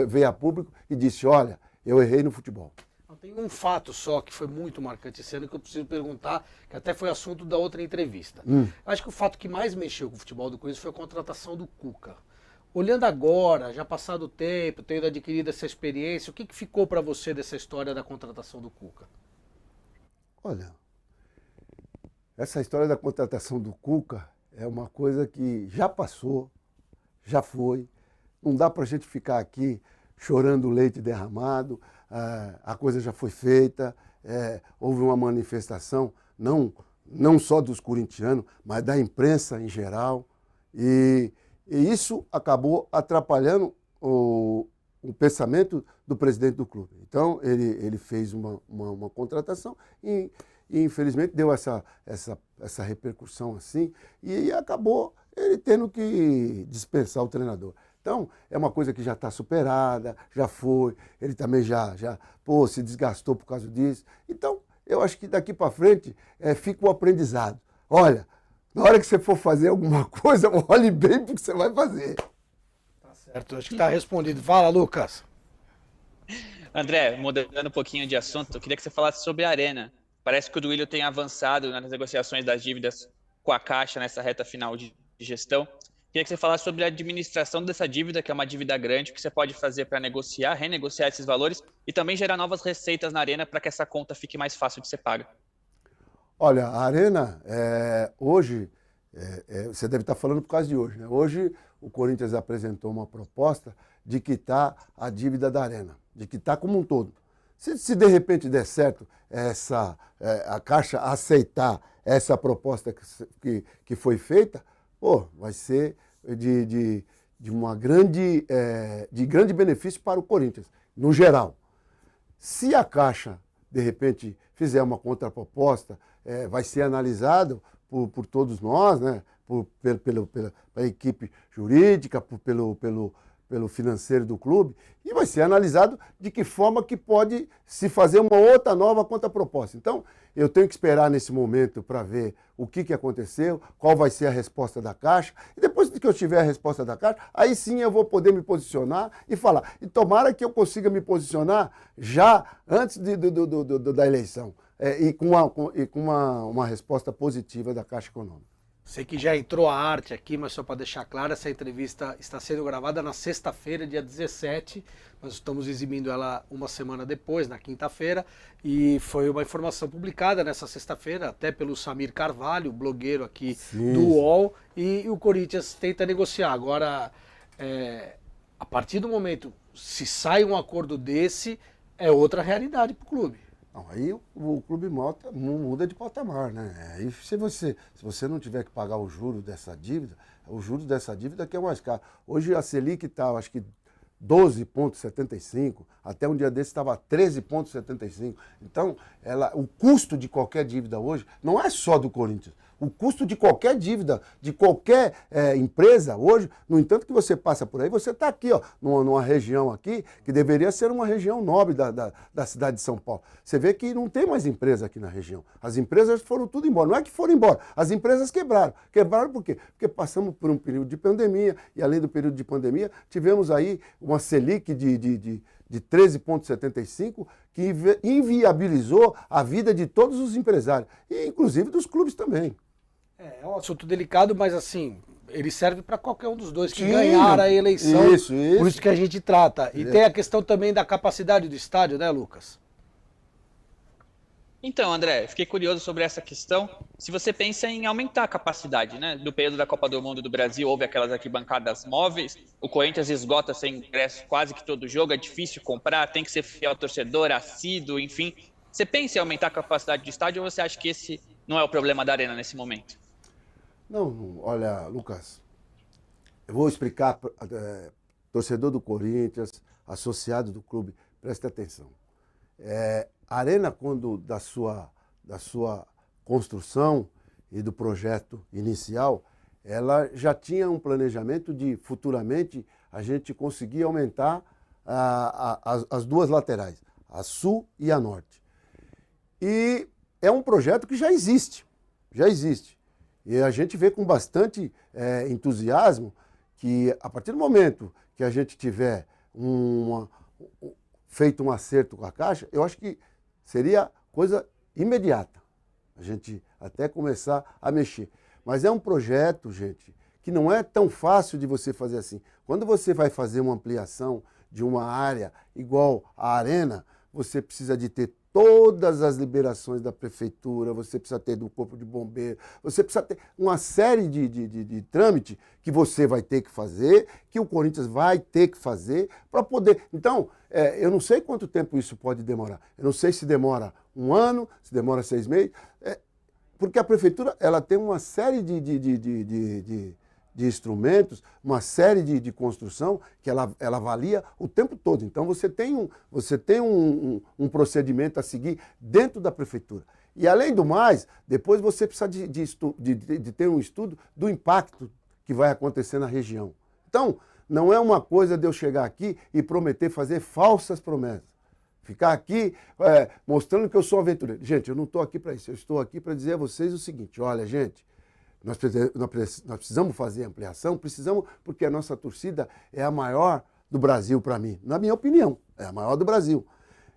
veio a público e disse, olha, eu errei no futebol. Tem um fato só que foi muito marcante esse ano que eu preciso perguntar, que até foi assunto da outra entrevista. Acho que o fato que mais mexeu com o futebol do Corinthians foi a contratação do Cuca. Olhando agora, já passado o tempo, tendo adquirido essa experiência, o que ficou para você dessa história da contratação do Cuca? Olha, essa história da contratação do Cuca é uma coisa que já passou, já foi. Não dá para a gente ficar aqui chorando leite derramado, a coisa já foi feita, houve uma manifestação, não só dos corintianos, mas da imprensa em geral, e isso acabou atrapalhando o pensamento do presidente do clube. Então, ele fez uma contratação e infelizmente deu essa repercussão assim, e acabou ele tendo que dispensar o treinador. Então, é uma coisa que já está superada, já foi, ele também já se desgastou por causa disso. Então, eu acho que daqui para frente fica o aprendizado. Olha, na hora que você for fazer alguma coisa, olhe bem para o que você vai fazer. Tá certo, acho que está respondido. Fala, Lucas. André, mudando um pouquinho de assunto, eu queria que você falasse sobre a Arena. Parece que o Duílio tem avançado nas negociações das dívidas com a Caixa nessa reta final de gestão. Queria que você falasse sobre a administração dessa dívida, que é uma dívida grande, o que você pode fazer para negociar, renegociar esses valores e também gerar novas receitas na Arena para que essa conta fique mais fácil de ser paga. Olha, a Arena, hoje, você deve estar falando por causa de hoje, né? Hoje o Corinthians apresentou uma proposta de quitar a dívida da Arena, de quitar como um todo. Se de repente der certo a Caixa aceitar essa proposta que foi feita, pô, vai ser de grande benefício para o Corinthians, no geral. Se a Caixa, de repente, fizer uma contraproposta, vai ser analisado por todos nós, né? Pela equipe jurídica, pelo financeiro do clube, e vai ser analisado de que forma que pode se fazer uma outra nova contraproposta. Então, eu tenho que esperar nesse momento para ver o que aconteceu, qual vai ser a resposta da Caixa, e depois que eu tiver a resposta da Caixa, aí sim eu vou poder me posicionar e falar. E tomara que eu consiga me posicionar já antes da eleição, e com uma resposta positiva da Caixa Econômica. Sei que já entrou a arte aqui, mas só para deixar claro, essa entrevista está sendo gravada na sexta-feira, dia 17. Nós estamos exibindo ela uma semana depois, na quinta-feira, e foi uma informação publicada nessa sexta-feira, até pelo Samir Carvalho, blogueiro aqui do UOL, e o Corinthians tenta negociar. Agora, a partir do momento, se sai um acordo desse, é outra realidade para o clube. Não, aí o clube muda de patamar, né? Aí se você não tiver que pagar o juro dessa dívida, o juros dessa dívida que é mais caro. Hoje a Selic está, acho que 12,75, até um dia desse estava 13,75. Então, o custo de qualquer dívida hoje não é só do Corinthians. O custo de qualquer dívida, de qualquer empresa hoje, no entanto que você passa por aí, você está aqui, ó, numa região aqui, que deveria ser uma região nobre da cidade de São Paulo. Você vê que não tem mais empresa aqui na região. As empresas foram tudo embora. Não é que foram embora, as empresas quebraram. Quebraram por quê? Porque passamos por um período de pandemia, e além do período de pandemia, tivemos aí uma Selic de 13,75, que inviabilizou a vida de todos os empresários, e inclusive dos clubes também. É um assunto delicado, mas assim, ele serve para qualquer um dos dois que ganhar a eleição. Isso. Por isso que a gente trata. E tem a questão também da capacidade do estádio, né, Lucas? Então, André, fiquei curioso sobre essa questão. Se você pensa em aumentar a capacidade, né? Do período da Copa do Mundo do Brasil, houve aquelas arquibancadas móveis, o Corinthians esgota sem ingresso quase que todo jogo, é difícil comprar, tem que ser fiel ao torcedor, assíduo, enfim. Você pensa em aumentar a capacidade do estádio ou você acha que esse não é o problema da Arena nesse momento? Não, olha, Lucas, eu vou explicar, torcedor do Corinthians, associado do clube, preste atenção. A Arena, quando da sua construção e do projeto inicial, ela já tinha um planejamento de, futuramente, a gente conseguir aumentar as duas laterais, a sul e a norte. E é um projeto que já existe. E a gente vê com bastante entusiasmo que, a partir do momento que a gente tiver feito um acerto com a Caixa, eu acho que seria coisa imediata, a gente até começar a mexer. Mas é um projeto, gente, que não é tão fácil de você fazer assim. Quando você vai fazer uma ampliação de uma área igual a Arena, você precisa de ter todas as liberações da prefeitura, você precisa ter do corpo de bombeiro, você precisa ter uma série de trâmite que você vai ter que fazer, que o Corinthians vai ter que fazer para poder... Então, eu não sei quanto tempo isso pode demorar. Eu não sei se demora 1 ano, se demora 6 meses, porque a prefeitura ela tem uma série de instrumentos, uma série de construção que ela avalia o tempo todo. Então você tem um procedimento a seguir dentro da prefeitura. E além do mais, depois você precisa de ter um estudo do impacto que vai acontecer na região. Então, não é uma coisa de eu chegar aqui e prometer fazer falsas promessas. Ficar aqui mostrando que eu sou aventureiro. Gente, eu não estou aqui para isso. Eu estou aqui para dizer a vocês o seguinte: olha, gente, nós precisamos fazer ampliação, porque a nossa torcida é a maior do Brasil para mim. Na minha opinião, é a maior do Brasil.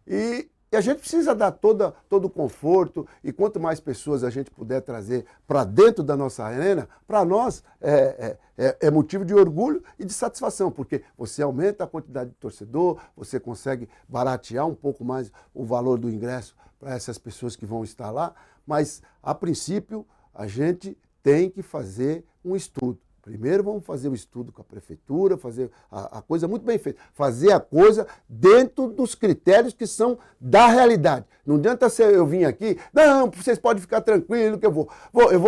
E E a gente precisa dar todo o conforto, e quanto mais pessoas a gente puder trazer para dentro da nossa arena, para nós é motivo de orgulho e de satisfação, porque você aumenta a quantidade de torcedor, você consegue baratear um pouco mais o valor do ingresso para essas pessoas que vão estar lá, mas, a princípio, a gente tem que fazer um estudo. Primeiro vamos fazer o estudo com a prefeitura, fazer a coisa muito bem feita. Fazer a coisa dentro dos critérios que são da realidade. Não adianta eu vir aqui, não, vocês podem ficar tranquilos que eu vou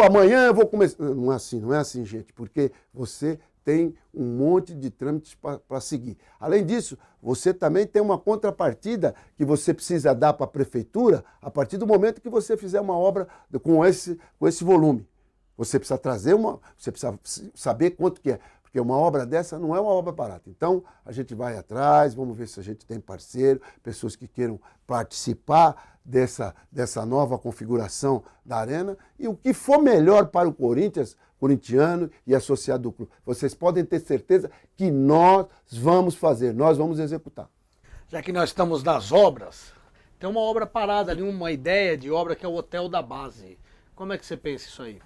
amanhã, eu vou começar. Não é assim, gente, porque você tem um monte de trâmites para seguir. Além disso, você também tem uma contrapartida que você precisa dar para a prefeitura a partir do momento que você fizer uma obra com esse volume. Você precisa você precisa saber quanto que é, porque uma obra dessa não é uma obra barata. Então, a gente vai atrás, vamos ver se a gente tem parceiro, pessoas que queiram participar dessa nova configuração da arena, e o que for melhor para o Corinthians, corintiano e associado do clube. Vocês podem ter certeza que nós vamos fazer, nós vamos executar. Já que nós estamos nas obras, tem uma obra parada ali, uma ideia de obra que é o Hotel da Base. Como é que você pensa isso aí?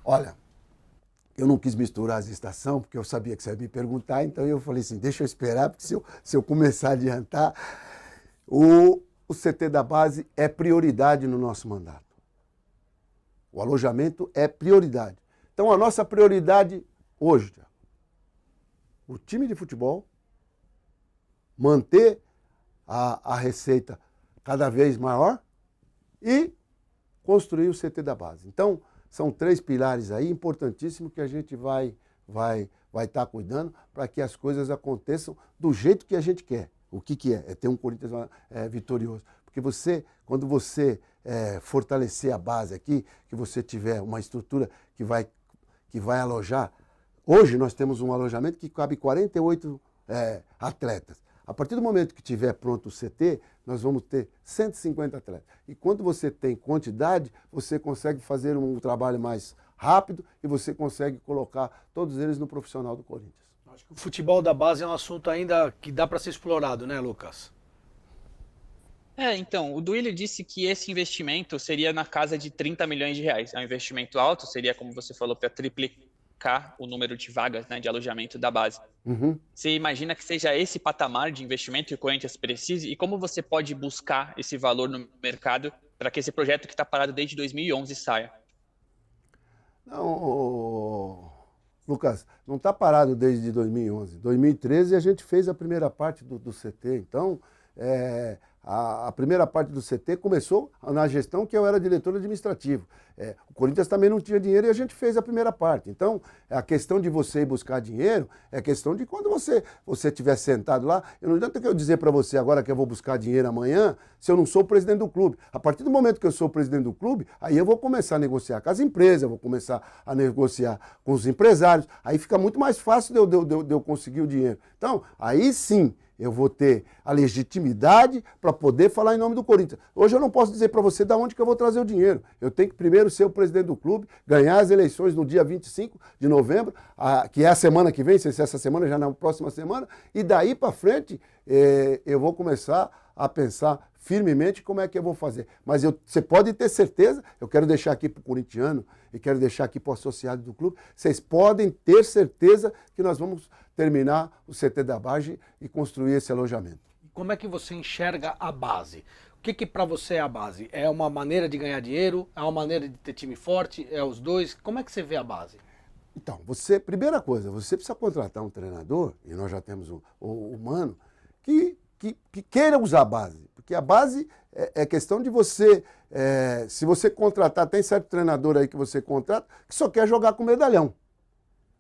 Olha, eu não quis misturar as estações, porque eu sabia que você ia me perguntar, então eu falei assim, deixa eu esperar, porque se eu começar a adiantar, o CT da Base é prioridade no nosso mandato. O alojamento é prioridade. Então a nossa prioridade hoje, o time de futebol, manter a receita cada vez maior e construir o CT da Base. Então, são 3 pilares aí importantíssimos que a gente vai estar cuidando para que as coisas aconteçam do jeito que a gente quer. O que é? É ter um Corinthians vitorioso. Porque quando você fortalecer a base aqui, que você tiver uma estrutura que vai alojar, hoje nós temos um alojamento que cabe 48 atletas. A partir do momento que tiver pronto o CT, nós vamos ter 150 atletas. E quando você tem quantidade, você consegue fazer um trabalho mais rápido e você consegue colocar todos eles no profissional do Corinthians. Acho que o futebol da base é um assunto ainda que dá para ser explorado, né, Lucas? Então, o Duílio disse que esse investimento seria na casa de 30 milhões de reais. É um investimento alto, seria, como você falou, para triplicar o número de vagas, né, de alojamento da base. Uhum. Você imagina que seja esse patamar de investimento que o Corinthians precise? E como você pode buscar esse valor no mercado para que esse projeto que está parado desde 2011 saia? Não, Lucas, não está parado desde 2011. 2013 a gente fez a primeira parte do CT. Então, a primeira parte do CT começou na gestão que eu era diretor administrativo. O Corinthians também não tinha dinheiro e a gente fez a primeira parte. Então, a questão de você ir buscar dinheiro é questão de quando você estiver sentado lá. Eu não adianta que eu dizer para você agora que eu vou buscar dinheiro amanhã se eu não sou o presidente do clube. A partir do momento que eu sou o presidente do clube, aí eu vou começar a negociar com as empresas, eu vou começar a negociar com os empresários. Aí fica muito mais fácil de eu conseguir o dinheiro. Então, aí sim, eu vou ter a legitimidade para poder falar em nome do Corinthians. Hoje eu não posso dizer para você de onde que eu vou trazer o dinheiro. Eu tenho que primeiro ser o presidente do clube, ganhar as eleições no dia 25 de novembro, que é a semana que vem, se é essa semana, já na próxima semana, e daí para frente eu vou começar a pensar firmemente como é que eu vou fazer. Mas você pode ter certeza, eu quero deixar aqui para o corintiano e quero deixar aqui para o associado do clube, vocês podem ter certeza que nós vamos terminar o CT da Base e construir esse alojamento. Como é que você enxerga a base? O que para você é a base? É uma maneira de ganhar dinheiro? É uma maneira de ter time forte? É os dois? Como é que você vê a base? Então, primeira coisa, você precisa contratar um treinador, e nós já temos o Mano, que queira usar a base. Porque a base é questão de você, se você contratar, tem certo treinador aí que você contrata, que só quer jogar com medalhão.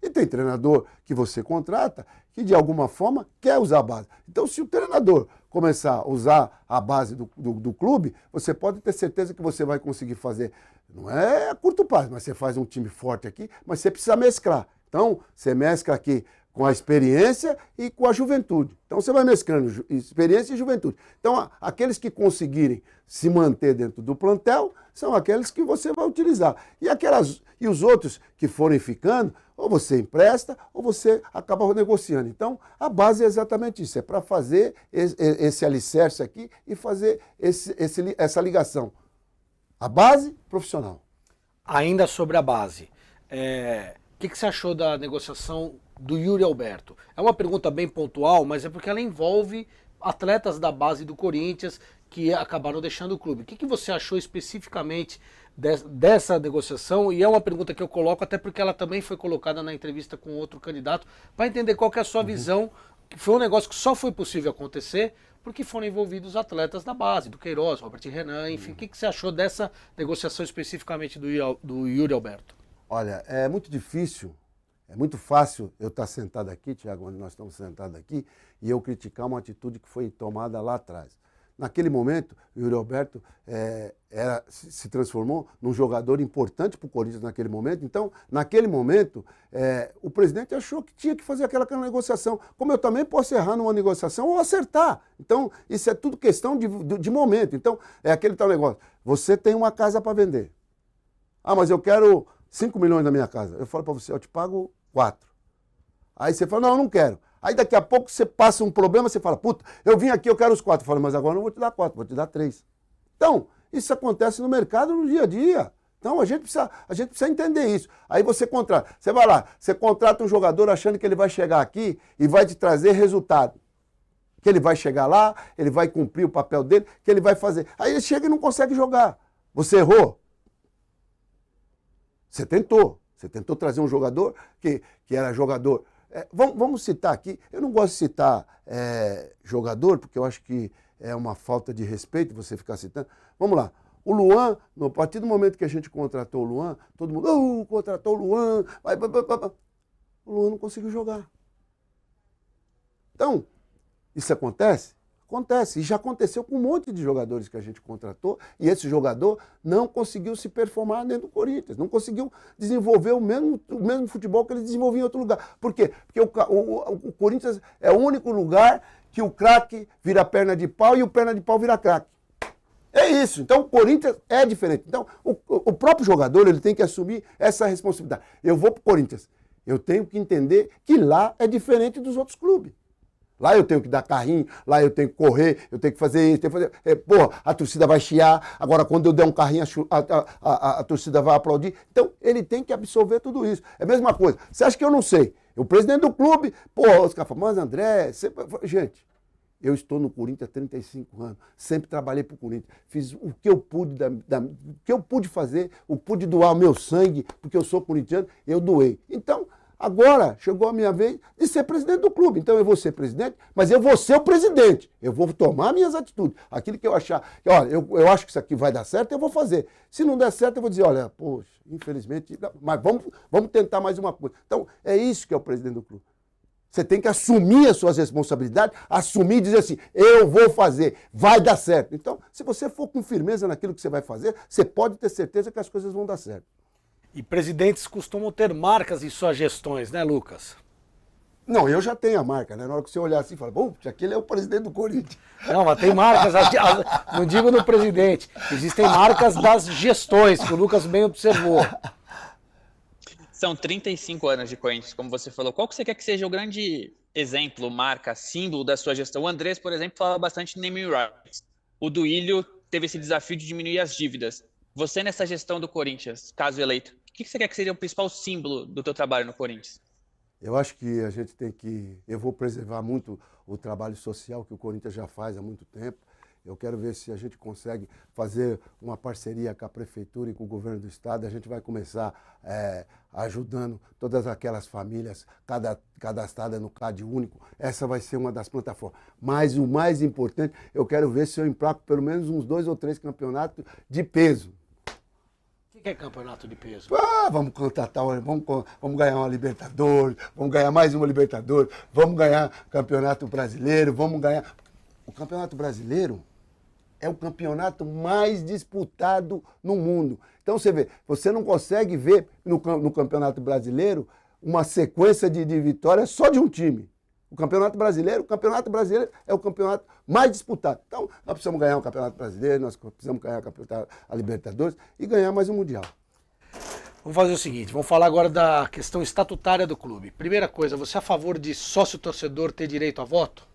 E tem treinador que você contrata que, de alguma forma, quer usar a base. Então, se o treinador começar a usar a base do clube, você pode ter certeza que você vai conseguir fazer. Não é a curto prazo, mas você faz um time forte aqui, mas você precisa mesclar. Então, você mescla aqui com a experiência e com a juventude. Então, você vai mesclando experiência e juventude. Então, aqueles que conseguirem se manter dentro do plantel são aqueles que você vai utilizar. E os outros que forem ficando, ou você empresta, ou você acaba negociando. Então, a base é exatamente isso, é para fazer esse alicerce aqui e fazer essa ligação. A base profissional. Ainda sobre a base, o que você achou da negociação do Yuri Alberto? É uma pergunta bem pontual, mas é porque ela envolve atletas da base do Corinthians que acabaram deixando o clube. O que você achou especificamente dessa negociação? E é uma pergunta que eu coloco até porque ela também foi colocada na entrevista com outro candidato, para entender qual que é a sua visão, que foi um negócio que só foi possível acontecer porque foram envolvidos atletas da base, do Queiroz, Robert Renan, enfim. O que você achou dessa negociação especificamente do Yuri Alberto? Olha, é muito difícil, é muito fácil eu estar sentado aqui, Thiago, onde nós estamos sentados aqui, e eu criticar uma atitude que foi tomada lá atrás. Naquele momento, o Yuri Alberto se transformou num jogador importante para o Corinthians naquele momento. Então, naquele momento, o presidente achou que tinha que fazer aquela negociação. Como eu também posso errar numa negociação ou acertar. Então, isso é tudo questão de momento. Então, é aquele tal negócio. Você tem uma casa para vender. Ah, mas eu quero 5 milhões na minha casa. Eu falo para você, eu te pago 4. Aí você fala, não, eu não quero. Aí daqui a pouco você passa um problema, você fala, puta, eu vim aqui, eu quero os 4. Eu falo, mas agora não vou te dar 4, vou te dar 3. Então, isso acontece no mercado, no dia a dia. Então, a gente precisa entender isso. Aí você contrata. Você vai lá, você contrata um jogador achando que ele vai chegar aqui e vai te trazer resultado. Que ele vai chegar lá, ele vai cumprir o papel dele, que ele vai fazer. Aí ele chega e não consegue jogar. Você errou? Você tentou trazer um jogador que era jogador. Vamos citar aqui, eu não gosto de citar jogador, porque eu acho que é uma falta de respeito você ficar citando. Vamos lá, o Luan, a partir do momento que a gente contratou o Luan, todo mundo, contratou o Luan, o Luan não conseguiu jogar. Então, isso acontece? Acontece, e já aconteceu com um monte de jogadores que a gente contratou, e esse jogador não conseguiu se performar dentro do Corinthians, não conseguiu desenvolver o mesmo futebol que ele desenvolvia em outro lugar. Por quê? Porque o Corinthians é o único lugar que o craque vira perna de pau e o perna de pau vira craque. É isso. Então, o Corinthians é diferente. Então, o próprio jogador ele tem que assumir essa responsabilidade. Eu vou para o Corinthians, eu tenho que entender que lá é diferente dos outros clubes. Lá eu tenho que dar carrinho, lá eu tenho que correr, eu tenho que fazer isso, tenho que fazer... a torcida vai chiar, agora quando eu der um carrinho, a torcida vai aplaudir. Então, ele tem que absorver tudo isso. É a mesma coisa. Você acha que eu não sei? O presidente do clube, os caras falam, mas André... Gente, eu estou no Corinthians há 35 anos, sempre trabalhei para o Corinthians, fiz o que eu pude, o que eu pude fazer, eu pude doar o meu sangue, porque eu sou corintiano, eu doei. Então... Agora chegou a minha vez de ser presidente do clube. Então eu vou ser presidente, mas eu vou ser o presidente. Eu vou tomar minhas atitudes. Aquilo que eu achar, olha, eu acho que isso aqui vai dar certo, eu vou fazer. Se não der certo, eu vou dizer, olha, poxa, infelizmente, mas vamos tentar mais uma coisa. Então, é isso que é o presidente do clube. Você tem que assumir as suas responsabilidades, assumir e dizer assim, eu vou fazer, vai dar certo. Então, se você for com firmeza naquilo que você vai fazer, você pode ter certeza que as coisas vão dar certo. E presidentes costumam ter marcas em suas gestões, né, Lucas? Não, eu já tenho a marca, né? Na hora que você olhar assim, fala, bom, aquele é o presidente do Corinthians. Não, mas tem marcas, não digo no presidente, existem marcas das gestões, que o Lucas bem observou. São 35 anos de Corinthians, como você falou. Qual que você quer que seja o grande exemplo, marca, símbolo da sua gestão? O Andrés, por exemplo, falava bastante de naming rights. O Duílio teve esse desafio de diminuir as dívidas. Você, nessa gestão do Corinthians, caso eleito, o que você quer que seja o principal símbolo do teu trabalho no Corinthians? Eu acho que a gente tem que... Eu vou preservar muito o trabalho social que o Corinthians já faz há muito tempo. Eu quero ver se a gente consegue fazer uma parceria com a Prefeitura e com o Governo do Estado. A gente vai começar ajudando todas aquelas famílias cadastradas no CAD único. Essa vai ser uma das plataformas. Mas o mais importante, eu quero ver se eu emplaco pelo menos uns 2 ou 3 campeonatos de peso. O que é campeonato de peso? Vamos contratar, vamos ganhar uma Libertadores, vamos ganhar mais uma Libertadores, vamos ganhar Campeonato Brasileiro, vamos ganhar... O Campeonato Brasileiro é o campeonato mais disputado no mundo. Então você vê, você não consegue ver no Campeonato Brasileiro uma sequência de vitórias só de um time. O Campeonato Brasileiro é o campeonato mais disputado. Então, nós precisamos ganhar o Campeonato Brasileiro, nós precisamos ganhar a Libertadores e ganhar mais um Mundial. Vamos fazer o seguinte, vamos falar agora da questão estatutária do clube. Primeira coisa, você é a favor de sócio-torcedor ter direito a voto?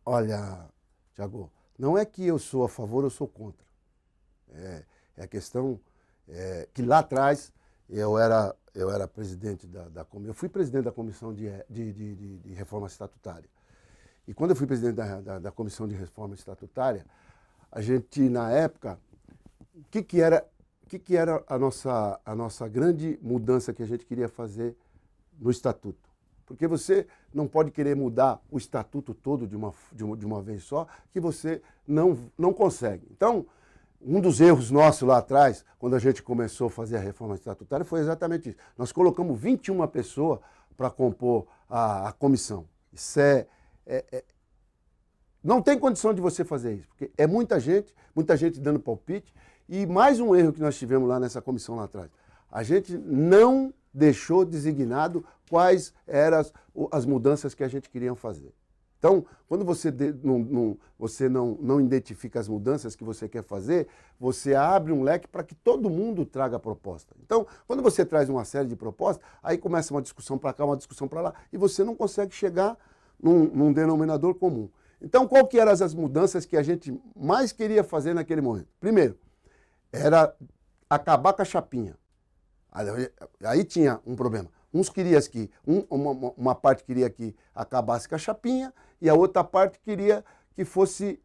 Olha, Thiago, não é que eu sou a favor ou sou contra. É a questão que lá atrás eu era presidente da comissão, eu fui presidente da comissão de reforma estatutária. E quando eu fui presidente da comissão de reforma estatutária, a gente, na época, o que era a nossa grande mudança que a gente queria fazer no estatuto? Porque você não pode querer mudar o estatuto todo de uma vez só, que você não consegue. Então, um dos erros nossos lá atrás, quando a gente começou a fazer a reforma estatutária, foi exatamente isso. Nós colocamos 21 pessoas para compor a comissão. Isso não tem condição de você fazer isso, porque é muita gente dando palpite. E mais um erro que nós tivemos lá nessa comissão lá atrás. A gente não deixou designado quais eram as mudanças que a gente queria fazer. Então, quando você não identifica as mudanças que você quer fazer, você abre um leque para que todo mundo traga a proposta. Então, quando você traz uma série de propostas, aí começa uma discussão para cá, uma discussão para lá, e você não consegue chegar num denominador comum. Então, qual que eram as mudanças que a gente mais queria fazer naquele momento? Primeiro, era acabar com a chapinha. Aí tinha um problema. Uns queriam que, uma parte queria que acabasse com a chapinha e a outra parte queria que fosse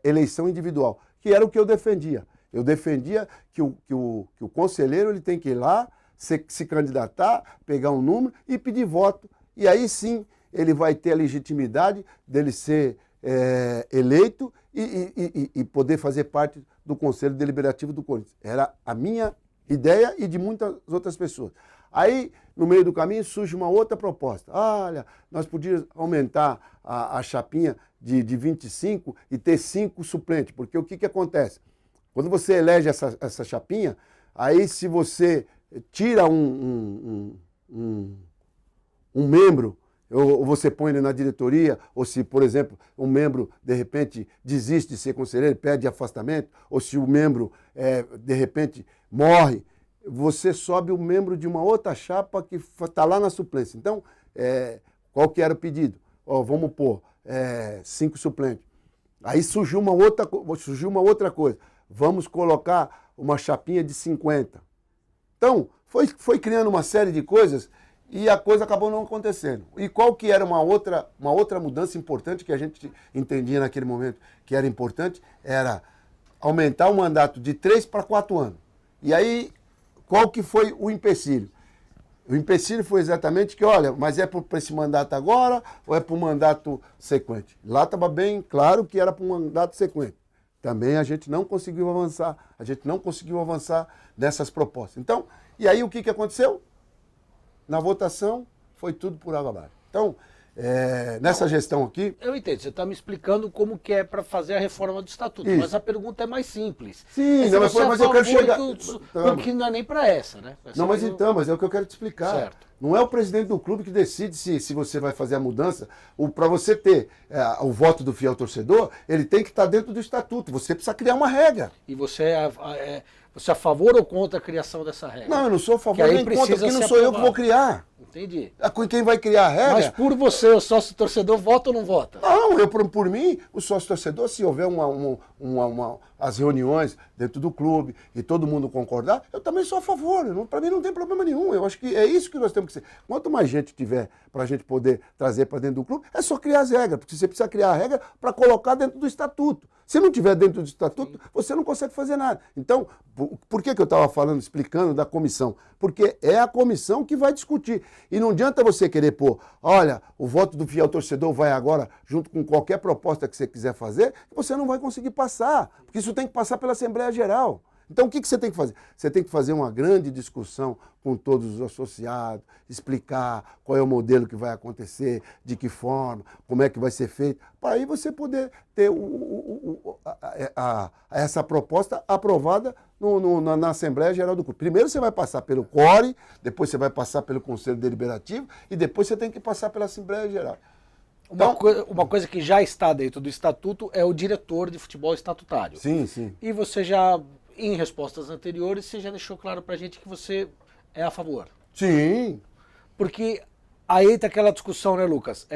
eleição individual, que era o que eu defendia. Eu defendia que o conselheiro ele tem que ir lá, se candidatar, pegar um número e pedir voto. E aí sim ele vai ter a legitimidade dele ser eleito e poder fazer parte do Conselho Deliberativo do Corinthians. Era a minha ideia e de muitas outras pessoas. Aí, no meio do caminho, surge uma outra proposta. Olha, nós podíamos aumentar a chapinha de 25 e ter 5 suplentes, porque o que acontece? Quando você elege essa chapinha, aí se você tira um membro, ou você põe ele na diretoria, ou se, por exemplo, um membro, de repente, desiste de ser conselheiro, pede afastamento, ou se o membro, de repente, morre, você sobe o membro de uma outra chapa que está lá na suplência. Então, qual que era o pedido? Vamos pôr 5 suplentes. Aí surgiu uma outra coisa. Vamos colocar uma chapinha de 50. Então, foi criando uma série de coisas e a coisa acabou não acontecendo. E qual que era uma outra mudança importante que a gente entendia naquele momento que era importante? Era aumentar o mandato de 3 para 4 anos. E aí, qual que foi o empecilho? O empecilho foi exatamente que, olha, mas é para esse mandato agora ou é para o mandato sequente? Lá estava bem claro que era para um mandato sequente. Também a gente não conseguiu avançar nessas propostas. Então, e aí o que aconteceu? Na votação, foi tudo por água abaixo. Então, nessa gestão aqui... Eu entendo, você está me explicando como que é para fazer a reforma do Estatuto, Isso. mas a pergunta é mais simples. Sim, não, mas eu quero chegar... Porque não é nem para essa, né? Não, mas então, mas é o que eu quero te explicar. Certo. Não é o presidente do clube que decide se você vai fazer a mudança. Para você ter o voto do fiel torcedor, ele tem que estar dentro do Estatuto. Você precisa criar uma regra. E você você é a favor ou contra a criação dessa regra? Não, eu não sou a favor nem contra, porque não sou eu que vou criar. Entendi. Quem vai criar a regra... Mas por você, o sócio-torcedor, vota ou não vota? Não, por mim, o sócio-torcedor, se houver as reuniões dentro do clube e todo mundo concordar, eu também sou a favor. Para mim não tem problema nenhum. Eu acho que é isso que nós temos que ser. Quanto mais gente tiver para a gente poder trazer para dentro do clube, é só criar as regras, porque você precisa criar a regra para colocar dentro do estatuto. Se não tiver dentro do estatuto, você não consegue fazer nada. Então, por que eu estava explicando da comissão? Porque é a comissão que vai discutir. E não adianta você querer pôr, olha, o voto do fiel torcedor vai agora junto com qualquer proposta que você quiser fazer, que você não vai conseguir passar. Porque isso tem que passar pela Assembleia Geral. Então, o que você tem que fazer? Você tem que fazer uma grande discussão com todos os associados, explicar qual é o modelo que vai acontecer, de que forma, como é que vai ser feito, para aí você poder ter essa proposta aprovada na Assembleia Geral do Clube. Primeiro você vai passar pelo CORE, depois você vai passar pelo Conselho Deliberativo e depois você tem que passar pela Assembleia Geral. Uma coisa que já está dentro do estatuto é o diretor de futebol estatutário. Sim, sim. E você já em respostas anteriores, você já deixou claro pra gente que você é a favor. Sim. Porque aí tá aquela discussão, né, Lucas?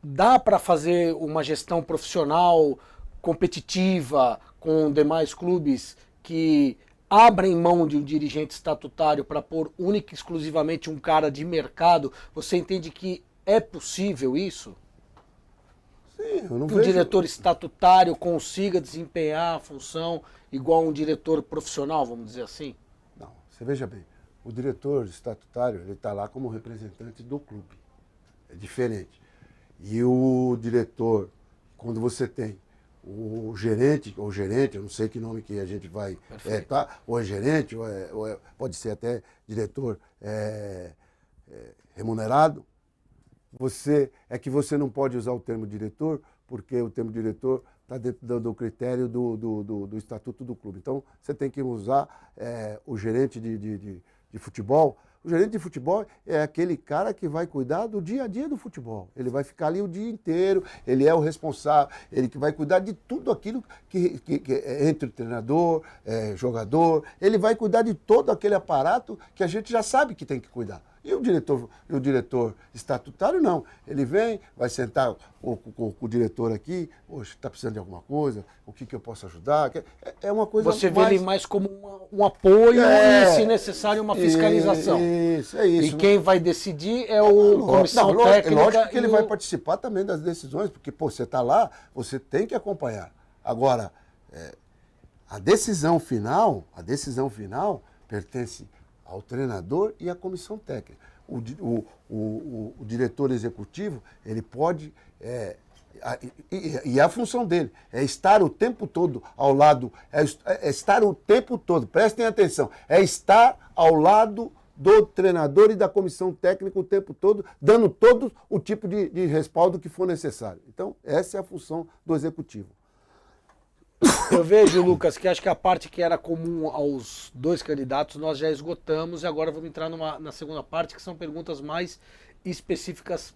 Dá para fazer uma gestão profissional, competitiva, com demais clubes que abrem mão de um dirigente estatutário para pôr única e exclusivamente um cara de mercado? Você entende que é possível isso? Sim, eu não Que um diretor estatutário consiga desempenhar a função igual um diretor profissional, vamos dizer assim? Não, você veja bem, o diretor estatutário, ele está lá como representante do clube. É diferente. E o diretor, quando você tem o gerente, ou gerente, eu não sei que nome que a gente vai, ou é gerente, pode ser até diretor remunerado, você não pode usar o termo diretor, porque o termo diretor está dentro do critério do estatuto do clube. Então, você tem que usar o gerente de futebol. O gerente de futebol é aquele cara que vai cuidar do dia a dia do futebol. Ele vai ficar ali o dia inteiro, ele é o responsável, ele que vai cuidar de tudo aquilo que entre o treinador, jogador, ele vai cuidar de todo aquele aparato que a gente já sabe que tem que cuidar. E o diretor estatutário, não. Ele vem, vai sentar com o diretor aqui, poxa, está precisando de alguma coisa, o que eu posso ajudar? É uma coisa Você vê ele mais como um apoio e, se necessário, uma fiscalização. Isso, é isso. E quem vai decidir é o comissão técnica. É lógico que ele vai participar também das decisões, porque, pô, você está lá, você tem que acompanhar. Agora, a decisão final pertence ao treinador e à comissão técnica. O diretor executivo, ele pode, e a função dele é estar o tempo todo ao lado, estar o tempo todo, prestem atenção, é estar ao lado do treinador e da comissão técnica o tempo todo, dando todo o tipo de respaldo que for necessário. Então, essa é a função do executivo. Eu vejo, Lucas, que acho que a parte que era comum aos dois candidatos nós já esgotamos e agora vamos entrar na segunda parte, que são perguntas mais específicas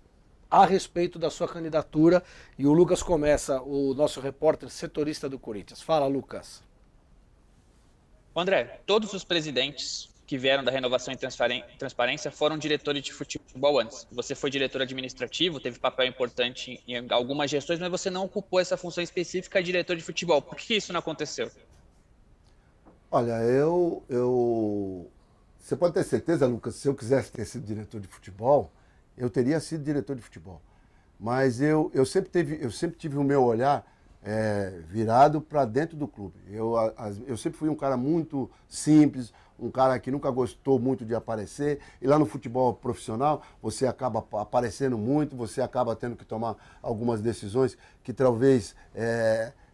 a respeito da sua candidatura. E o Lucas começa, o nosso repórter setorista do Corinthians. Fala, Lucas. André, todos os presidentes que vieram da renovação e transparência foram diretores de futebol antes. Você foi diretor administrativo, teve papel importante em algumas gestões, mas você não ocupou essa função específica de diretor de futebol. Por que isso não aconteceu? Olha, você pode ter certeza, Lucas, se eu quisesse ter sido diretor de futebol, eu teria sido diretor de futebol. Mas eu sempre tive o meu olhar virado para dentro do clube. Eu sempre fui um cara muito simples, um cara que nunca gostou muito de aparecer, e lá no futebol profissional você acaba aparecendo muito, você acaba tendo que tomar algumas decisões que talvez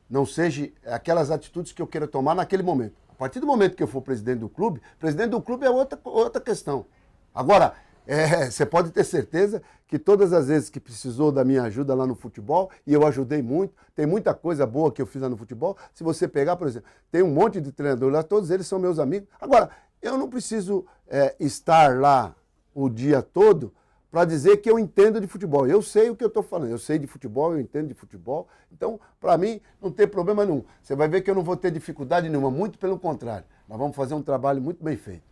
não sejam aquelas atitudes que eu queira tomar naquele momento. A partir do momento que eu for presidente do clube é outra questão. Agora, você pode ter certeza que todas as vezes que precisou da minha ajuda lá no futebol, e eu ajudei muito, tem muita coisa boa que eu fiz lá no futebol. Se você pegar, por exemplo, tem um monte de treinadores lá, todos eles são meus amigos. Agora, eu não preciso estar lá o dia todo para dizer que eu entendo de futebol. Eu sei o que eu estou falando, eu sei de futebol, eu entendo de futebol. Então, para mim, não tem problema nenhum. Você vai ver que eu não vou ter dificuldade nenhuma, muito pelo contrário. Nós vamos fazer um trabalho muito bem feito.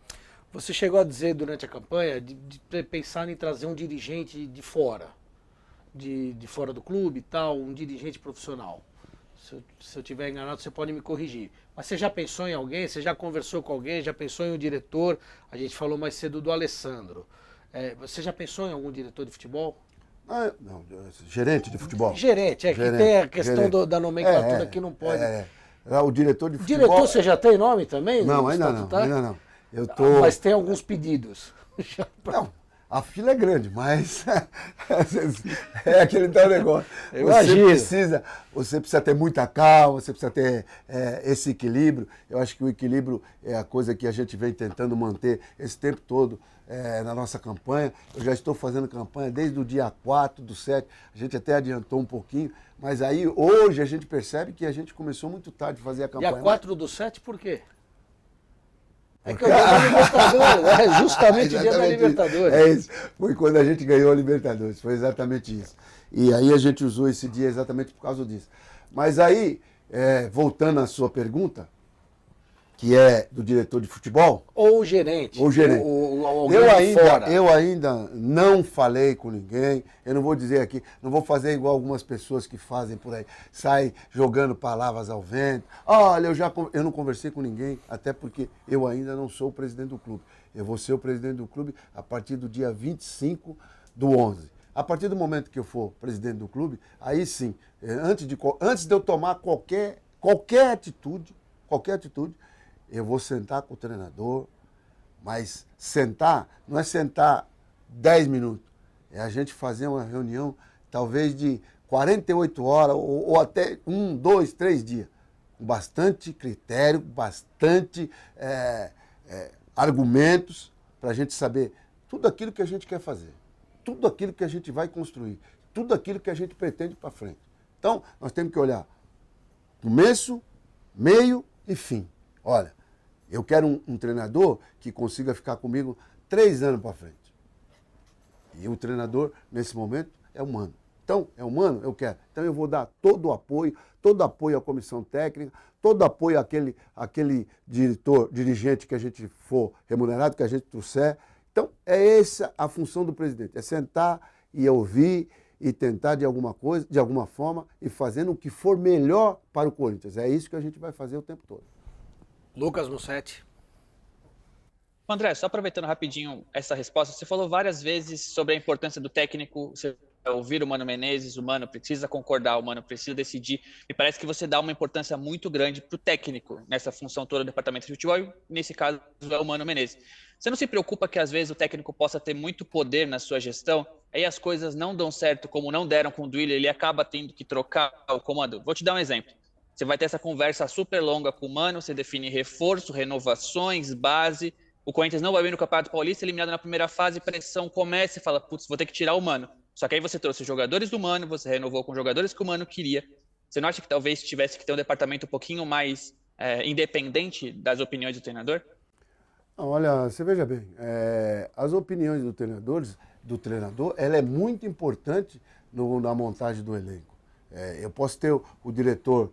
Você chegou a dizer durante a campanha de pensar em trazer um dirigente de fora do clube e tal, um dirigente profissional. Se eu estiver enganado, você pode me corrigir. Mas você já pensou em alguém? Você já conversou com alguém? Já pensou em um diretor? A gente falou mais cedo do Alessandro. Você já pensou em algum diretor de futebol? Não, gerente de futebol. Gerente, que tem a questão da nomenclatura que não pode. O diretor de futebol. Diretor, você já tem nome também? Não, ainda não. Mas tem alguns pedidos. Não, a fila é grande, mas é aquele tal negócio. Você precisa ter muita calma, você precisa ter esse equilíbrio. Eu acho que o equilíbrio é a coisa que a gente vem tentando manter esse tempo todo na nossa campanha. Eu já estou fazendo campanha desde o dia 4/7, a gente até adiantou um pouquinho, mas aí hoje a gente percebe que a gente começou muito tarde a fazer a campanha. Dia 4/7 por quê? É que é o dia da Libertadores, justamente o dia da Libertadores. É isso, foi quando a gente ganhou a Libertadores, foi exatamente isso. E aí a gente usou esse dia exatamente por causa disso. Mas aí, voltando à sua pergunta, que é do diretor de futebol. Ou o gerente. Ou gerente. Alguém de fora. Eu ainda não falei com ninguém, eu não vou dizer aqui, não vou fazer igual algumas pessoas que fazem por aí, saem jogando palavras ao vento. Olha, eu não conversei com ninguém, até porque eu ainda não sou o presidente do clube. Eu vou ser o presidente do clube a partir do dia 25/11. A partir do momento que eu for presidente do clube, aí sim, antes de eu tomar qualquer atitude, eu vou sentar com o treinador, mas sentar não é sentar 10 minutos, é a gente fazer uma reunião talvez de 48 horas ou até 1, 2, 3 dias, com bastante critério, bastante argumentos, para a gente saber tudo aquilo que a gente quer fazer, tudo aquilo que a gente vai construir, tudo aquilo que a gente pretende para frente. Então, nós temos que olhar começo, meio e fim. Olha, eu quero um treinador que consiga ficar comigo 3 anos para frente. E o treinador, nesse momento, é humano. Então, é humano? Eu quero. Então, eu vou dar todo o apoio à comissão técnica, todo o apoio àquele dirigente que a gente for remunerado, que a gente trouxer. Então, é essa a função do presidente, é sentar e ouvir e tentar de alguma forma, e fazendo o que for melhor para o Corinthians. É isso que a gente vai fazer o tempo todo. Lucas Mussetti. André, só aproveitando rapidinho essa resposta, você falou várias vezes sobre a importância do técnico, você ouvir o Mano Menezes, o Mano precisa concordar, o Mano precisa decidir. Me parece que você dá uma importância muito grande para o técnico nessa função toda do departamento de futebol, e nesse caso é o Mano Menezes. Você não se preocupa que às vezes o técnico possa ter muito poder na sua gestão, aí as coisas não dão certo como não deram com o Duílio, ele acaba tendo que trocar o comando? Vou te dar um exemplo. Você vai ter essa conversa super longa com o Mano, você define reforço, renovações, base. O Corinthians não vai bem no Campeonato Paulista, eliminado na primeira fase, pressão começa e fala, putz, vou ter que tirar o Mano. Só que aí você trouxe os jogadores do Mano, você renovou com jogadores que o Mano queria. Você não acha que talvez tivesse que ter um departamento um pouquinho mais independente das opiniões do treinador? Não, olha, você veja bem, as opiniões do treinador, ela é muito importante na montagem do elenco. Eu posso ter o diretor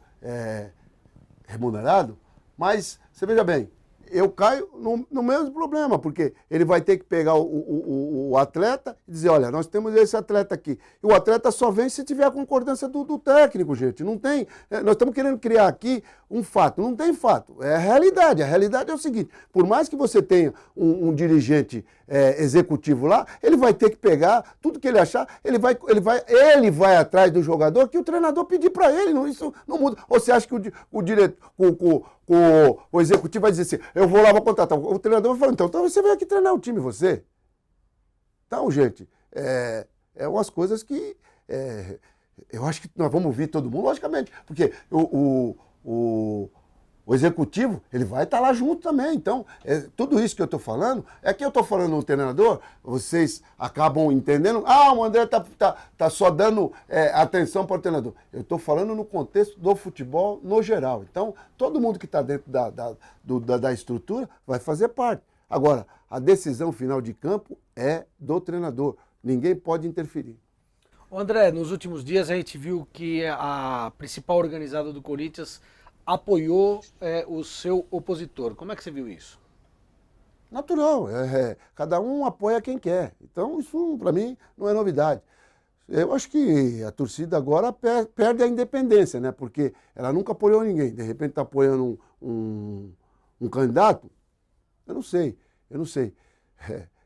remunerado, mas você veja bem, eu caio no mesmo problema, porque ele vai ter que pegar o atleta e dizer, olha, nós temos esse atleta aqui. E o atleta só vem se tiver a concordância do técnico, gente. Não tem. Nós estamos querendo criar aqui um fato. Não tem fato. É a realidade. A realidade é o seguinte, por mais que você tenha um dirigente executivo lá, ele vai ter que pegar tudo que ele achar, ele vai atrás do jogador que o treinador pedir para ele. Isso não muda. Ou você acha que o executivo vai dizer assim, eu vou lá, vou contratar. O treinador vai falar, então você veio aqui treinar o time, você. Então, gente, umas coisas que eu acho que nós vamos ouvir todo mundo, logicamente, porque o executivo, ele vai estar lá junto também. Então, tudo isso que eu estou falando, que eu estou falando no treinador, vocês acabam entendendo, o André tá só dando atenção para o treinador. Eu estou falando no contexto do futebol no geral. Então, todo mundo que está dentro da estrutura vai fazer parte. Agora, a decisão final de campo é do treinador. Ninguém pode interferir. André, nos últimos dias a gente viu que a principal organizada do Corinthians apoiou o seu opositor. Como é que você viu isso? Natural. Cada um apoia quem quer. Então, isso, para mim, não é novidade. Eu acho que a torcida agora perde a independência, né? Porque ela nunca apoiou ninguém. De repente está apoiando um candidato. Eu não sei.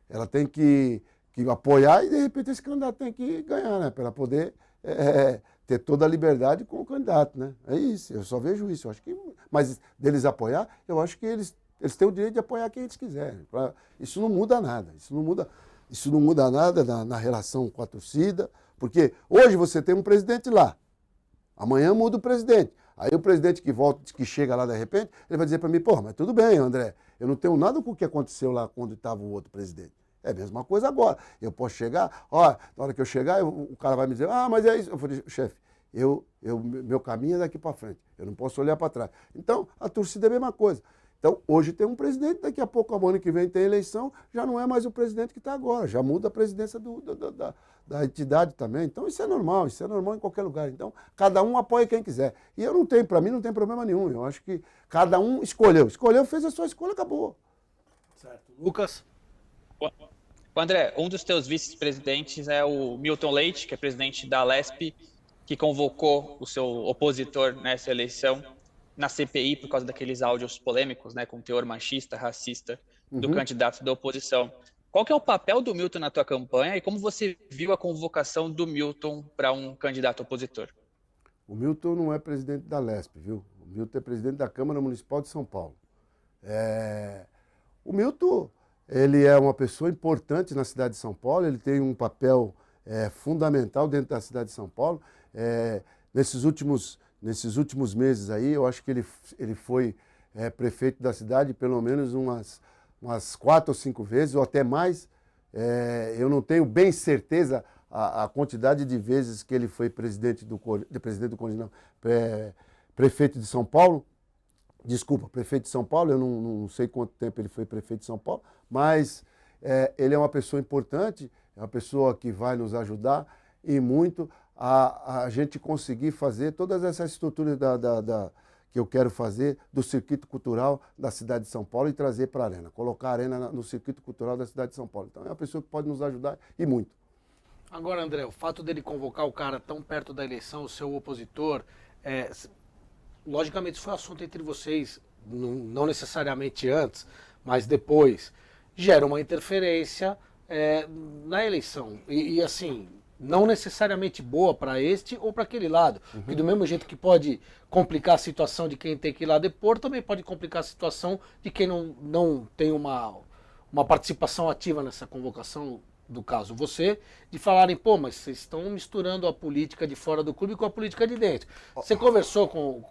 Ela tem que apoiar e, de repente, esse candidato tem que ganhar, né? Para ela poder ter toda a liberdade com o candidato, né? É isso, eu só vejo isso. Eu acho que, mas deles apoiar, eu acho que eles têm o direito de apoiar quem eles quiserem. Isso não muda nada. Isso não muda nada na relação com a torcida, porque hoje você tem um presidente lá, amanhã muda o presidente. Aí o presidente que volta, que chega lá de repente, ele vai dizer para mim, mas tudo bem, André, eu não tenho nada com o que aconteceu lá quando estava o outro presidente. É a mesma coisa agora. Eu posso chegar, na hora que eu chegar, o cara vai me dizer, mas é isso. Eu falei, chefe, meu caminho é daqui para frente. Eu não posso olhar para trás. Então, a torcida é a mesma coisa. Então, hoje tem um presidente, daqui a pouco, ao ano que vem tem eleição, já não é mais o presidente que está agora, já muda a presidência da entidade também. Então, isso é normal em qualquer lugar. Então, cada um apoia quem quiser. E eu não tenho, para mim, não tem problema nenhum. Eu acho que cada um escolheu, fez a sua escolha, acabou. Certo. Lucas? André, um dos teus vice-presidentes é o Milton Leite, que é presidente da Alesp, que convocou o seu opositor nessa eleição na CPI por causa daqueles áudios polêmicos, né, com teor machista, racista, do candidato da oposição. Qual que é o papel do Milton na tua campanha e como você viu a convocação do Milton para um candidato opositor? O Milton não é presidente da Alesp, viu? O Milton é presidente da Câmara Municipal de São Paulo. O Milton, ele é uma pessoa importante na cidade de São Paulo, ele tem um papel fundamental dentro da cidade de São Paulo. Nesses últimos meses aí, eu acho que ele foi prefeito da cidade pelo menos umas 4 ou 5 vezes, ou até mais. Eu não tenho bem certeza a quantidade de vezes que ele foi prefeito de São Paulo. Desculpa, prefeito de São Paulo, eu não sei quanto tempo ele foi prefeito de São Paulo, mas ele é uma pessoa importante, é uma pessoa que vai nos ajudar e muito a gente conseguir fazer todas essas estruturas que eu quero fazer do circuito cultural da cidade de São Paulo e trazer para a Arena, colocar a Arena no circuito cultural da cidade de São Paulo. Então é uma pessoa que pode nos ajudar e muito. Agora, André, o fato dele convocar o cara tão perto da eleição, o seu opositor, logicamente isso foi assunto entre vocês, não necessariamente antes, mas depois, gera uma interferência na eleição. E assim, não necessariamente boa para este ou para aquele lado. Porque do mesmo jeito que pode complicar a situação de quem tem que ir lá depor, também pode complicar a situação de quem não tem uma participação ativa nessa convocação, do caso você, de falarem, pô, mas vocês estão misturando a política de fora do clube com a política de dentro. Você conversou com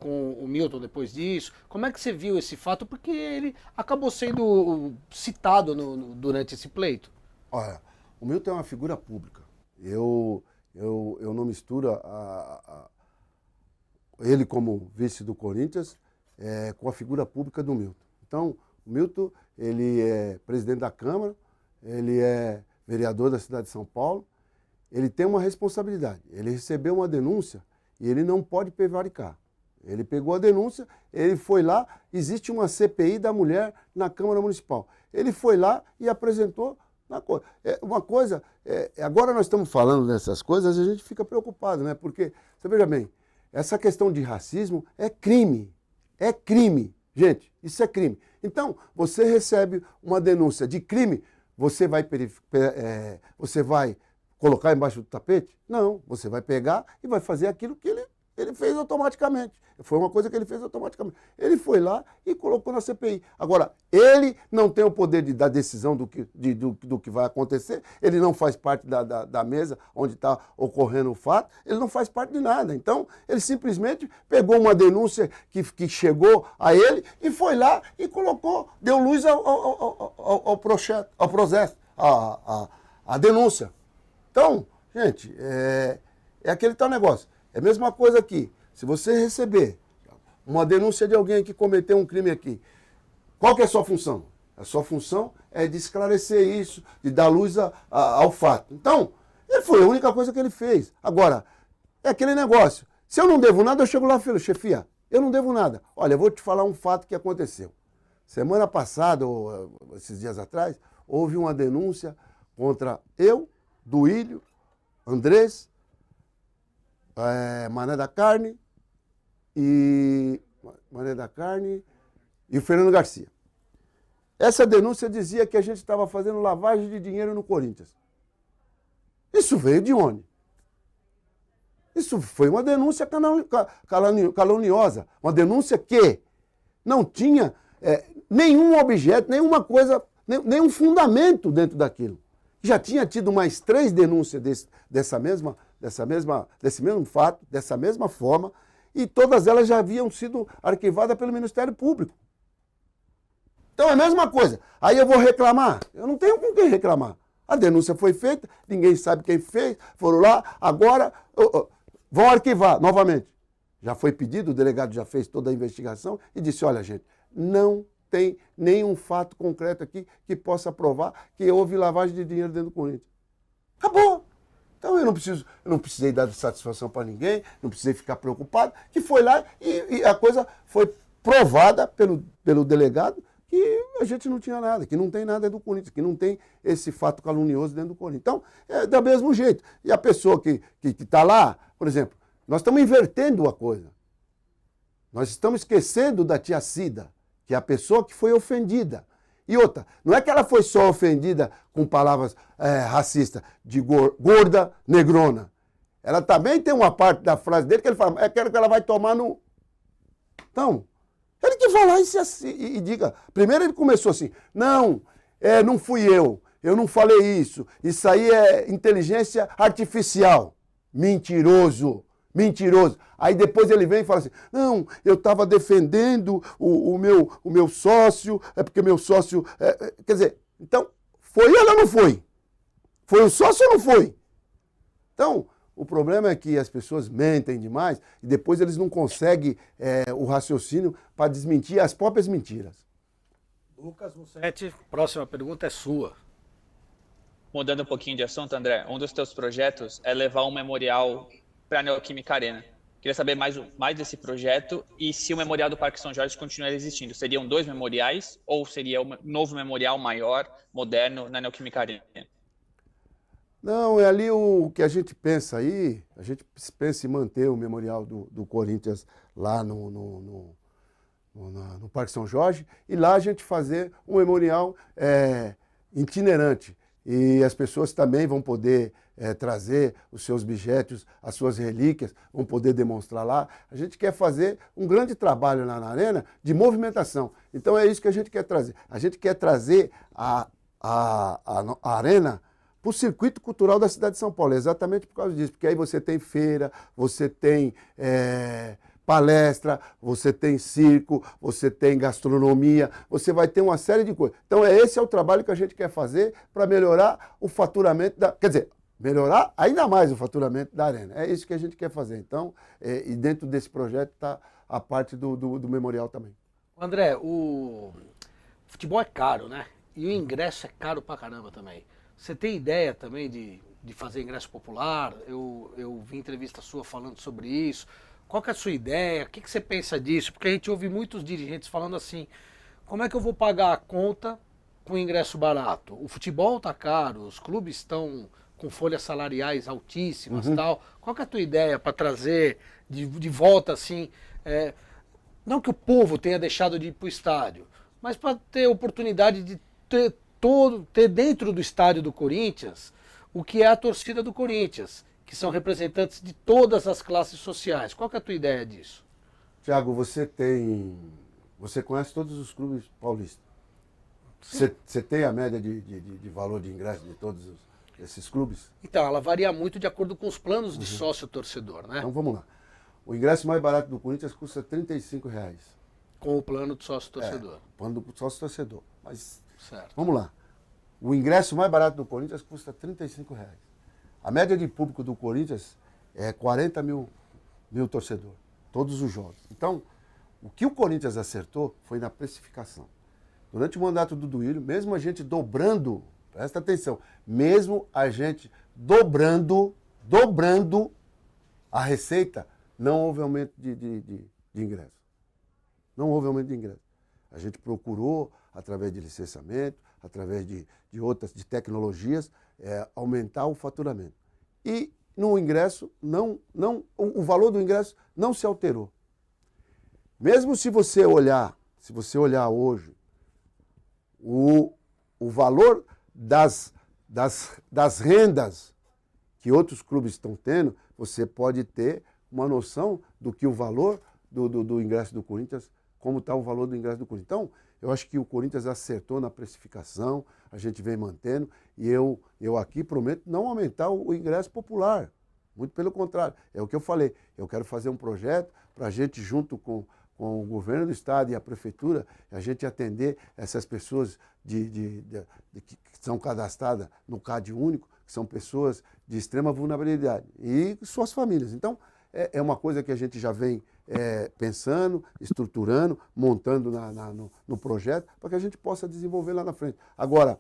o Milton depois disso? Como é que você viu esse fato? Porque ele acabou sendo citado durante esse pleito. Olha, o Milton é uma figura pública. Eu não misturo ele como vice do Corinthians com a figura pública do Milton. Então, o Milton, ele é presidente da Câmara, ele é vereador da cidade de São Paulo, ele tem uma responsabilidade. Ele recebeu uma denúncia e ele não pode prevaricar. Ele pegou a denúncia, ele foi lá, existe uma CPI da mulher na Câmara Municipal. Ele foi lá e apresentou uma coisa. Agora nós estamos falando dessas coisas, a gente fica preocupado, né? Porque, você veja bem, essa questão de racismo é crime. É crime. Gente, isso é crime. Então, você recebe uma denúncia de crime, você vai colocar embaixo do tapete? Não, você vai pegar e vai fazer aquilo que ele fez automaticamente. Foi uma coisa que ele fez automaticamente. Ele foi lá e colocou na CPI. Agora, ele não tem o poder de dar decisão do que vai acontecer, ele não faz parte da mesa onde está ocorrendo o fato, ele não faz parte de nada. Então, ele simplesmente pegou uma denúncia que chegou a ele e foi lá e colocou, deu luz ao processo, à denúncia. Então, gente, é aquele tal negócio. É a mesma coisa aqui. Se você receber uma denúncia de alguém que cometeu um crime aqui, qual que é a sua função? A sua função é de esclarecer isso, de dar luz ao fato. Então, foi a única coisa que ele fez. Agora, é aquele negócio. Se eu não devo nada, eu chego lá e falo, chefia, eu não devo nada. Olha, eu vou te falar um fato que aconteceu. Semana passada, ou esses dias atrás, houve uma denúncia contra eu, Duílio, Andrés, Mané da Carne e o Fernando Garcia. Essa denúncia dizia que a gente estava fazendo lavagem de dinheiro no Corinthians. Isso veio de onde? Isso foi uma denúncia caluniosa, uma denúncia que não tinha nenhum objeto, nenhuma coisa, nenhum fundamento dentro daquilo. Já tinha tido mais 3 denúncias desse mesmo fato, dessa mesma forma, e todas elas já haviam sido arquivadas pelo Ministério Público. Então é a mesma coisa. Aí eu vou reclamar? Eu não tenho com quem reclamar. A denúncia foi feita, ninguém sabe quem fez, foram lá, agora vão arquivar novamente. Já foi pedido, o delegado já fez toda a investigação e disse, olha gente, não tem nenhum fato concreto aqui que possa provar que houve lavagem de dinheiro dentro do Corinthians. Acabou. Então eu não precisei dar satisfação para ninguém, não precisei ficar preocupado, que foi lá e a coisa foi provada pelo delegado que a gente não tinha nada, que não tem nada dentro do Corinthians, que não tem esse fato calunioso dentro do Corinthians. Então, é do mesmo jeito. E a pessoa que está lá, por exemplo, nós estamos invertendo a coisa. Nós estamos esquecendo da tia Cida, que é a pessoa que foi ofendida. E outra, não é que ela foi só ofendida com palavras racistas, de gorda, negrona. Ela também tem uma parte da frase dele que ele fala, quero que ela vai tomar no... Então, ele que falar isso assim, e diga... Primeiro ele começou assim, não fui eu não falei isso aí é inteligência artificial. Mentiroso. Aí depois ele vem e fala assim, não, eu estava defendendo o meu sócio, porque meu sócio... Quer dizer, então, foi ele ou não foi? Foi o sócio ou não foi? Então, o problema é que as pessoas mentem demais e depois eles não conseguem o raciocínio para desmentir as próprias mentiras. Lucas Mussetti, próxima pergunta é sua. Mudando um pouquinho de assunto, André, um dos teus projetos é levar um memorial para a Neoquímica Arena. Queria saber mais desse projeto e se o Memorial do Parque São Jorge continuar existindo. Seriam 2 memoriais ou seria um novo memorial maior, moderno, na Neoquímica Arena? Não, é ali o que a gente pensa aí, a gente pensa em manter o Memorial do Corinthians lá no Parque São Jorge e lá a gente fazer um memorial itinerante. E as pessoas também vão poder trazer os seus objetos, as suas relíquias, vão poder demonstrar lá. A gente quer fazer um grande trabalho lá na arena de movimentação. Então é isso que a gente quer trazer. A gente quer trazer a arena para o circuito cultural da cidade de São Paulo, exatamente por causa disso. Porque aí você tem feira, você tem palestra, você tem circo, você tem gastronomia, você vai ter uma série de coisas. Então esse é o trabalho que a gente quer fazer para melhorar o faturamento quer dizer, melhorar ainda mais o faturamento da arena. É isso que a gente quer fazer. Então, e dentro desse projeto está a parte do memorial também. André, o futebol é caro, né? E o ingresso é caro pra caramba também. Você tem ideia também de fazer ingresso popular? Eu vi entrevista sua falando sobre isso. Qual que é a sua ideia? O que você pensa disso? Porque a gente ouve muitos dirigentes falando assim, como é que eu vou pagar a conta com ingresso barato? O futebol tá caro, os clubes estão com folhas salariais altíssimas e tal. Qual que é a tua ideia para trazer de volta assim, não que o povo tenha deixado de ir para o estádio, mas para ter oportunidade de ter dentro do estádio do Corinthians o que é a torcida do Corinthians, que são representantes de todas as classes sociais. Qual que é a tua ideia disso? Tiago, você conhece todos os clubes paulistas. Você tem a média de valor de ingresso de todos esses clubes? Então, ela varia muito de acordo com os planos de sócio-torcedor, né? Então vamos lá. O ingresso mais barato do Corinthians custa R$35. Com o plano de sócio-torcedor. O plano do sócio-torcedor. Mas, certo. Vamos lá. O ingresso mais barato do Corinthians custa R$35. A média de público do Corinthians é 40 mil torcedores, todos os jogos. Então, o que o Corinthians acertou foi na precificação. Durante o mandato do Duílio, mesmo a gente dobrando, presta atenção, mesmo a gente dobrando a receita, não houve aumento de ingresso. Não houve aumento de ingresso. A gente procurou, através de licenciamento, através de outras tecnologias, aumentar o faturamento. E no ingresso, o valor do ingresso não se alterou. Mesmo se você olhar hoje, o valor das rendas que outros clubes estão tendo, você pode ter uma noção do que o valor do ingresso do Corinthians, como está o valor do ingresso do Corinthians. Então, eu acho que o Corinthians acertou na precificação, a gente vem mantendo, e eu aqui prometo não aumentar o ingresso popular. Muito pelo contrário, é o que eu falei. Eu quero fazer um projeto para a gente, junto com o governo do estado e a prefeitura, a gente atender essas pessoas que são cadastradas no CAD único, que são pessoas de extrema vulnerabilidade, e suas famílias. Então, é uma coisa que a gente já vem pensando, estruturando, montando no projeto, para que a gente possa desenvolver lá na frente. Agora,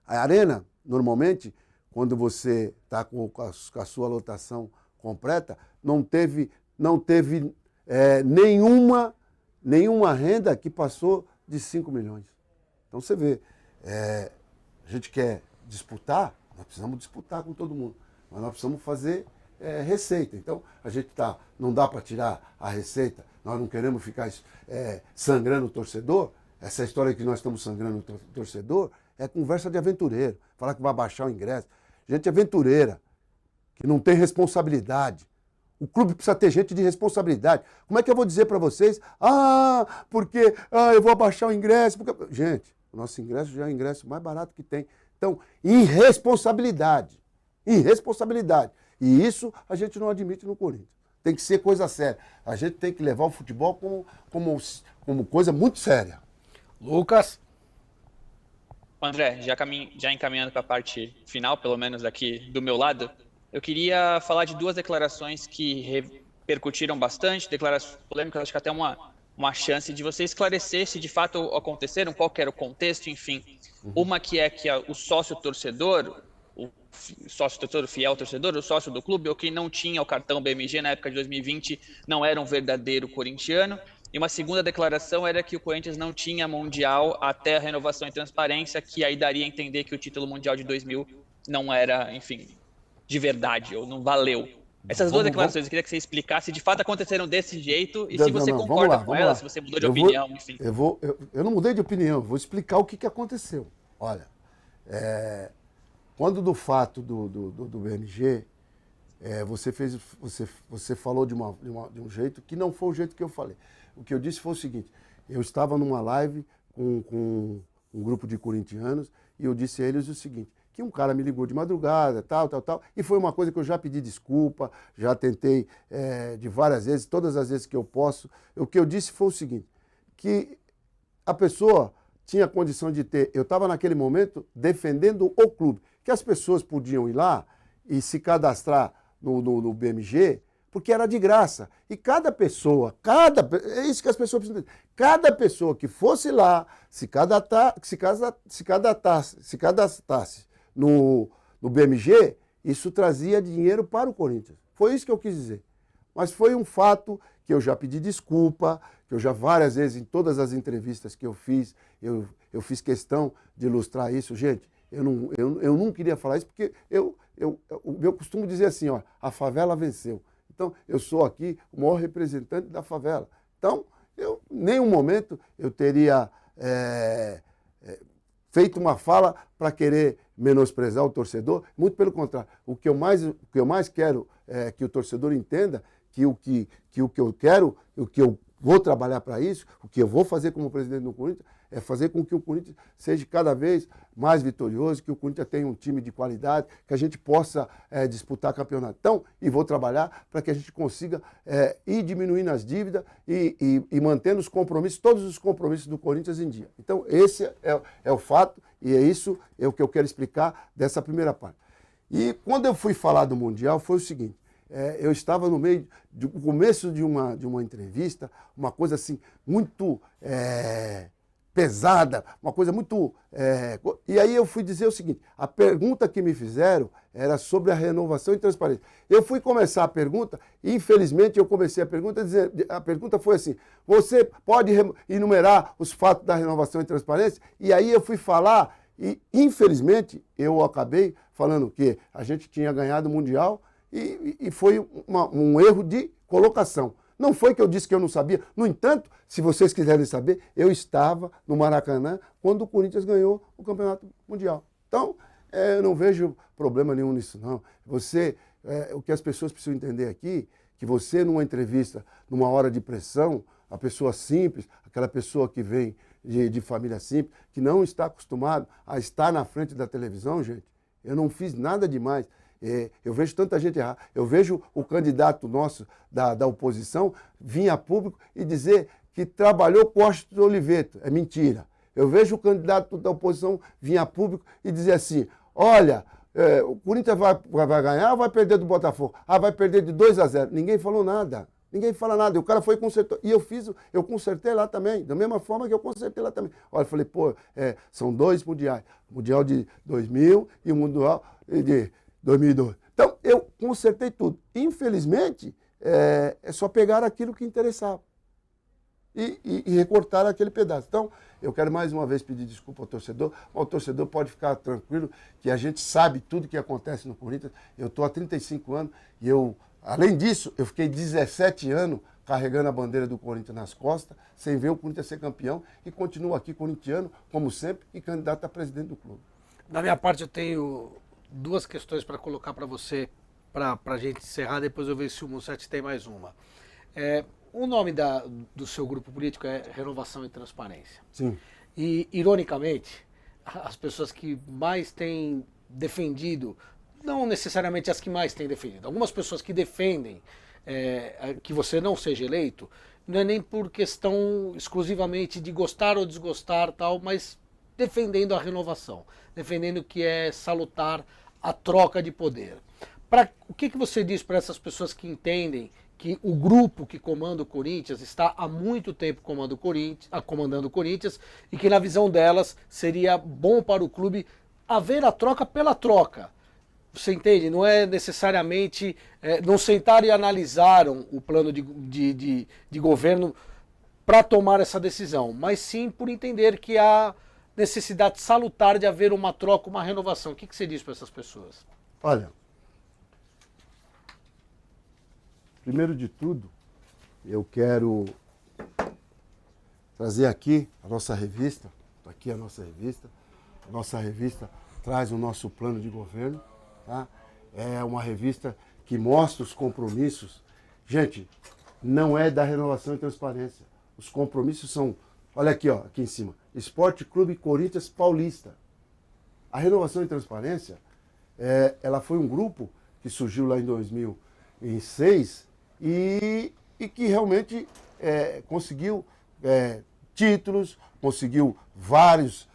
a arena, normalmente, quando você está com a sua lotação completa, não teve nenhuma renda que passou de 5 milhões. Então você vê, a gente quer disputar, nós precisamos disputar com todo mundo, mas nós precisamos fazer receita. Então a gente não dá para tirar a receita, nós não queremos ficar sangrando o torcedor. Essa história que nós estamos sangrando o torcedor é conversa de aventureiro, falar que vai baixar o ingresso. Gente aventureira, que não tem responsabilidade. O clube precisa ter gente de responsabilidade. Como é que eu vou dizer para vocês? Porque eu vou abaixar o ingresso. Porque... Gente, o nosso ingresso já é o ingresso mais barato que tem. Então, irresponsabilidade. Irresponsabilidade. E isso a gente não admite no Corinthians. Tem que ser coisa séria. A gente tem que levar o futebol como coisa muito séria. Lucas? André, já encaminhando para a parte final, pelo menos aqui do meu lado, eu queria falar de 2 declarações que repercutiram bastante, declarações polêmicas, acho que até uma chance de você esclarecer se de fato aconteceram, qual que era o contexto, enfim. Uma que é que o sócio-torcedor, o fiel torcedor, o sócio do clube, ou quem não tinha o cartão BMG na época de 2020, não era um verdadeiro corintiano. E uma segunda declaração era que o Corinthians não tinha Mundial até a renovação e transparência, que aí daria a entender que o título mundial de 2000 não era, enfim, de verdade, ou não valeu. Essas 2 declarações, eu queria que você explicasse se de fato aconteceram desse jeito e se você concorda com elas, se você mudou de opinião, enfim. Eu não mudei de opinião, vou explicar o que aconteceu. Olha, quando do fato do BMG, você falou de um jeito que não foi o jeito que eu falei. O que eu disse foi o seguinte: eu estava numa live com um grupo de corintianos e eu disse a eles o seguinte, que um cara me ligou de madrugada, tal, e foi uma coisa que eu já pedi desculpa, já tentei de várias vezes, todas as vezes que eu posso. O que eu disse foi o seguinte, que a pessoa tinha condição de ter, eu estava naquele momento defendendo o clube, que as pessoas podiam ir lá e se cadastrar no BMG, porque era de graça. E cada pessoa, é isso que as pessoas precisam entender, cada pessoa que fosse lá, se cadastrasse no BMG, isso trazia dinheiro para o Corinthians. Foi isso que eu quis dizer. Mas foi um fato que eu já pedi desculpa, que eu já várias vezes, em todas as entrevistas que eu fiz, eu fiz questão de ilustrar isso. Gente, eu não queria falar isso, porque eu costumo dizer assim, ó, a favela venceu. Então, eu sou aqui o maior representante da favela. Então, em nenhum momento eu teria feito uma fala para querer menosprezar o torcedor. Muito pelo contrário. O que eu mais quero é que o torcedor entenda que o que eu quero, o que eu vou trabalhar para isso, o que eu vou fazer como presidente do Corinthians, é fazer com que o Corinthians seja cada vez mais vitorioso, que o Corinthians tenha um time de qualidade, que a gente possa disputar campeonato. Então, e vou trabalhar para que a gente consiga ir diminuindo as dívidas e mantendo os compromissos, todos os compromissos do Corinthians em dia. Então, esse é o fato e é isso o que eu quero explicar dessa primeira parte. E quando eu fui falar do Mundial, foi o seguinte, eu estava no meio do começo de uma entrevista, uma coisa assim, muito pesada, uma coisa muito... E aí eu fui dizer o seguinte, a pergunta que me fizeram era sobre a renovação e transparência. Eu fui começar a pergunta, e infelizmente eu comecei a pergunta, a pergunta foi assim, você pode enumerar os fatos da renovação e transparência? E aí eu fui falar, e infelizmente eu acabei falando que a gente tinha ganhado o Mundial, e foi um erro de colocação. Não foi que eu disse que eu não sabia. No entanto, se vocês quiserem saber, eu estava no Maracanã quando o Corinthians ganhou o Campeonato Mundial. Então, eu não vejo problema nenhum nisso, não. O que as pessoas precisam entender aqui, que você, numa entrevista, numa hora de pressão, a pessoa simples, aquela pessoa que vem de família simples, que não está acostumado a estar na frente da televisão, gente, eu não fiz nada demais. Eu vejo tanta gente errar. Eu vejo o candidato nosso da oposição vir a público e dizer que trabalhou com Washington Oliveto. É mentira. Eu vejo o candidato da oposição vir a público e dizer assim, olha, o Corinthians vai ganhar ou vai perder do Botafogo? Ah, vai perder de 2-0. Ninguém falou nada. Ninguém fala nada. E o cara foi e consertou. E eu consertei lá também, da mesma forma que eu consertei lá também. Olha, eu falei, pô, são 2 mundiais. O Mundial de 2000 e o Mundial de 2002. Então, eu consertei tudo. Infelizmente, é só pegar aquilo que interessava. E recortar aquele pedaço. Então, eu quero mais uma vez pedir desculpa ao torcedor. O torcedor pode ficar tranquilo que a gente sabe tudo que acontece no Corinthians. Eu estou há 35 anos e além disso, eu fiquei 17 anos carregando a bandeira do Corinthians nas costas, sem ver o Corinthians ser campeão, e continuo aqui corintiano, como sempre, e candidato a presidente do clube. Da minha parte, eu tenho 2 questões para colocar para você, para a gente encerrar, depois eu vejo se o Mussatti tem mais uma. O nome do seu grupo político é Renovação e Transparência. Sim. E, ironicamente, as pessoas que mais têm defendido, não necessariamente as que mais têm defendido, algumas pessoas que defendem que você não seja eleito, não é nem por questão exclusivamente de gostar ou desgostar, tal, mas defendendo a renovação, defendendo que é salutar a troca de poder. O que você diz para essas pessoas que entendem que o grupo que comanda o Corinthians está há muito tempo comandando o Corinthians e que na visão delas seria bom para o clube haver a troca pela troca? Você entende? Não é necessariamente, não sentaram e analisaram o plano de governo para tomar essa decisão, mas sim por entender que há necessidade salutar de haver uma troca, uma renovação. O que você diz para essas pessoas? Olha, primeiro de tudo, eu quero trazer aqui a nossa revista. Aqui a nossa revista. A nossa revista traz o nosso plano de governo. Tá? É uma revista que mostra os compromissos. Gente, não é da Renovação e Transparência. Os compromissos são, olha aqui, ó, aqui em cima, Esporte Clube Corinthians Paulista. A Renovação e Transparência, ela foi um grupo que surgiu lá em 2006 e que realmente conseguiu títulos, conseguiu várias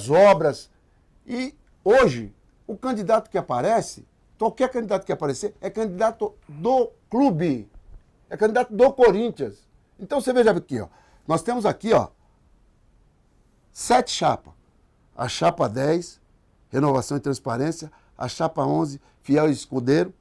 obras. E hoje, o candidato que aparece, qualquer candidato que aparecer, é candidato do clube, é candidato do Corinthians. Então você veja aqui, ó, nós temos aqui, ó, 7 chapas. A chapa 10, Renovação e Transparência, a chapa 11, Fiel e Escudeiro,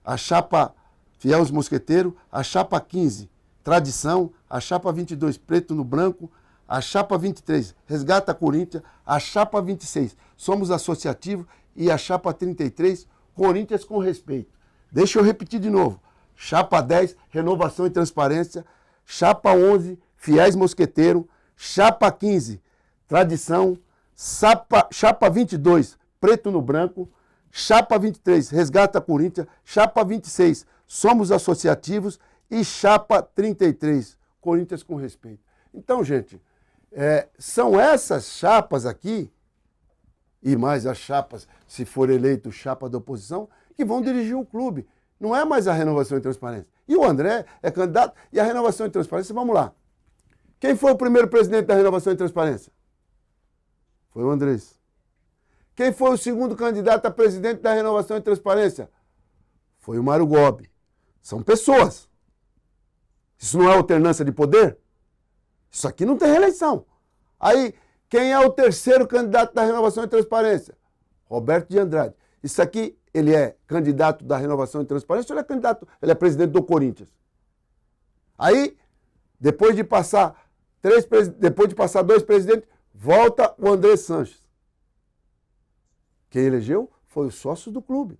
a chapa Fiel e Mosqueteiro, a chapa 15, Tradição, a chapa 22, Preto no Branco, a chapa 23, Resgata Corinthians, a chapa 26, Somos Associativo, e a chapa 33, Corinthians com Respeito. Deixa eu repetir de novo. Chapa 10, Renovação e Transparência, chapa 11, Fiéis Mosqueteiro, chapa 15, Tradição, chapa 22, Preto no Branco, chapa 23, Resgata Corinthians, chapa 26, Somos Associativos, e chapa 33, Corinthians com Respeito. Então, gente, são essas chapas aqui, e mais as chapas, se for eleito chapa da oposição, que vão dirigir o clube. Não é mais a Renovação e Transparência. E o André é candidato, e a Renovação e Transparência, vamos lá. Quem foi o primeiro presidente da Renovação e Transparência? Foi o Andrés. Quem foi o segundo candidato a presidente da Renovação e Transparência? Foi o Mário Gobi. São pessoas. Isso não é alternância de poder? Isso aqui não tem reeleição. Aí, quem é o terceiro candidato da Renovação e Transparência? Roberto de Andrade. Isso aqui, ele é candidato da Renovação e Transparência ou ele é presidente do Corinthians? Aí, depois de passar 2 presidentes, volta o André Sanches. Quem elegeu foi o sócio do clube.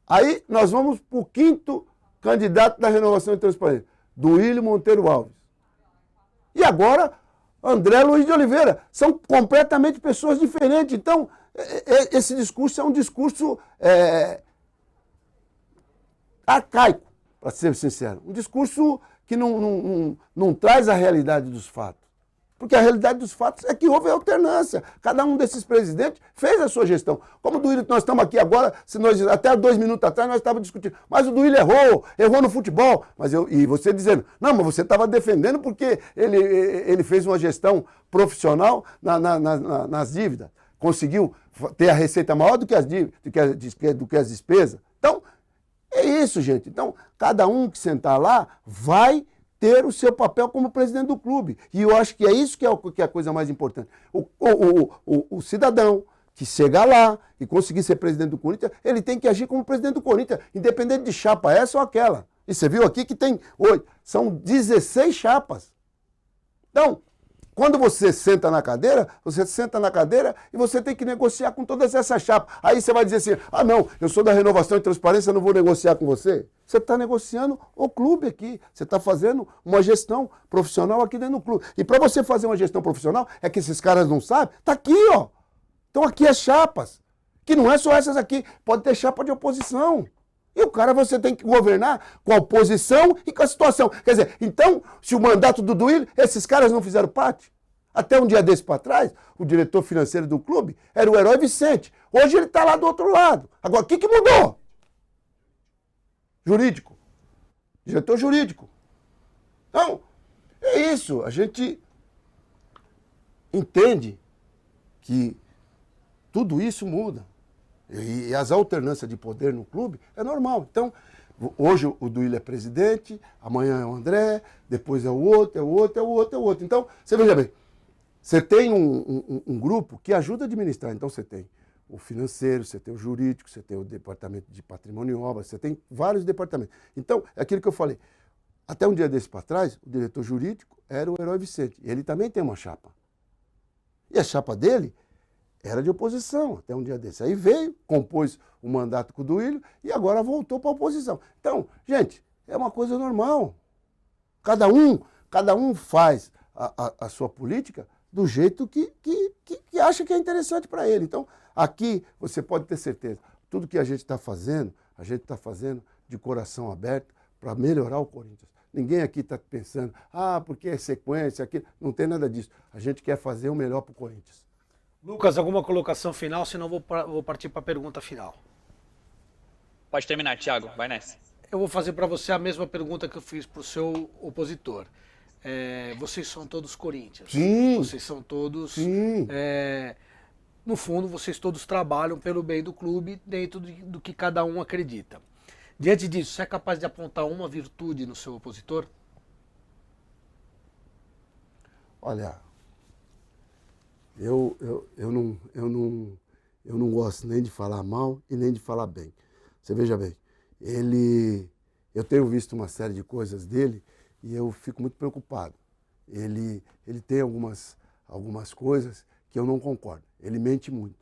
Aí, nós vamos para o 5º candidato da Renovação e Transparência, Duílio Monteiro Alves. E agora, André Luiz de Oliveira. São completamente pessoas diferentes. Então, esse discurso é um discurso arcaico, para ser sincero. Um discurso que não traz a realidade dos fatos. Porque a realidade dos fatos é que houve alternância. Cada um desses presidentes fez a sua gestão. Como o Duílio, nós estamos aqui agora, até 2 minutos atrás nós estávamos discutindo. Mas o Duílio errou no futebol. E você dizendo, não, mas você estava defendendo porque ele fez uma gestão profissional nas dívidas. conseguiu ter a receita maior do que as despesas. Então, é isso, gente. Então, cada um que sentar lá vai ter o seu papel como presidente do clube. E eu acho que é isso que é a coisa mais importante. O cidadão que chegar lá e conseguir ser presidente do Corinthians, ele tem que agir como presidente do Corinthians, independente de chapa essa ou aquela. E você viu aqui que tem 8, são 16 chapas. Então, quando você senta na cadeira e você tem que negociar com todas essas chapas. Aí você vai dizer assim, ah não, eu sou da Renovação e Transparência, eu não vou negociar com você. Você está negociando o clube aqui, você está fazendo uma gestão profissional aqui dentro do clube. E para você fazer uma gestão profissional, é que esses caras não sabem, está aqui, ó. Então aqui as chapas, que não é só essas aqui, pode ter chapa de oposição. E o cara você tem que governar com a oposição e com a situação. Quer dizer, então, se o mandato do Duílio, esses caras não fizeram parte? Até um dia desse para trás, o diretor financeiro do clube era o Herói Vicente. Hoje ele está lá do outro lado. Agora, o que mudou? Jurídico. Diretor jurídico. Então, é isso. A gente entende que tudo isso muda. E as alternâncias de poder no clube é normal. Então, hoje o Duílio é presidente, amanhã é o André, depois é o outro, é o outro, é o outro, é o outro. Então, você veja bem, você tem um grupo que ajuda a administrar. Então, você tem o financeiro, você tem o jurídico, você tem o departamento de patrimônio e obras, você tem vários departamentos. Então, é aquilo que eu falei. Até um dia desse para trás, o diretor jurídico era o Herói Vicente. Ele também tem uma chapa. E a chapa dele era de oposição, até um dia desse. Aí veio, compôs o mandato com o Duílio e agora voltou para a oposição. Então, gente, é uma coisa normal. Cada um faz a sua política do jeito que acha que é interessante para ele. Então, aqui você pode ter certeza, tudo que a gente está fazendo de coração aberto para melhorar o Corinthians. Ninguém aqui está pensando, porque é sequência, aqui. Não tem nada disso. A gente quer fazer o melhor para o Corinthians. Lucas, alguma colocação final? Senão vou partir para a pergunta final. Pode terminar, Thiago. Vai nessa. Eu vou fazer para você a mesma pergunta que eu fiz para o seu opositor. Vocês são todos Corinthians. Sim. Vocês são todos... Sim. No fundo, vocês todos trabalham pelo bem do clube dentro do que cada um acredita. Diante disso, você é capaz de apontar uma virtude no seu opositor? Olha, eu não gosto nem de falar mal e nem de falar bem. Você veja bem, eu tenho visto uma série de coisas dele e eu fico muito preocupado. Ele tem algumas coisas que eu não concordo. Ele mente muito.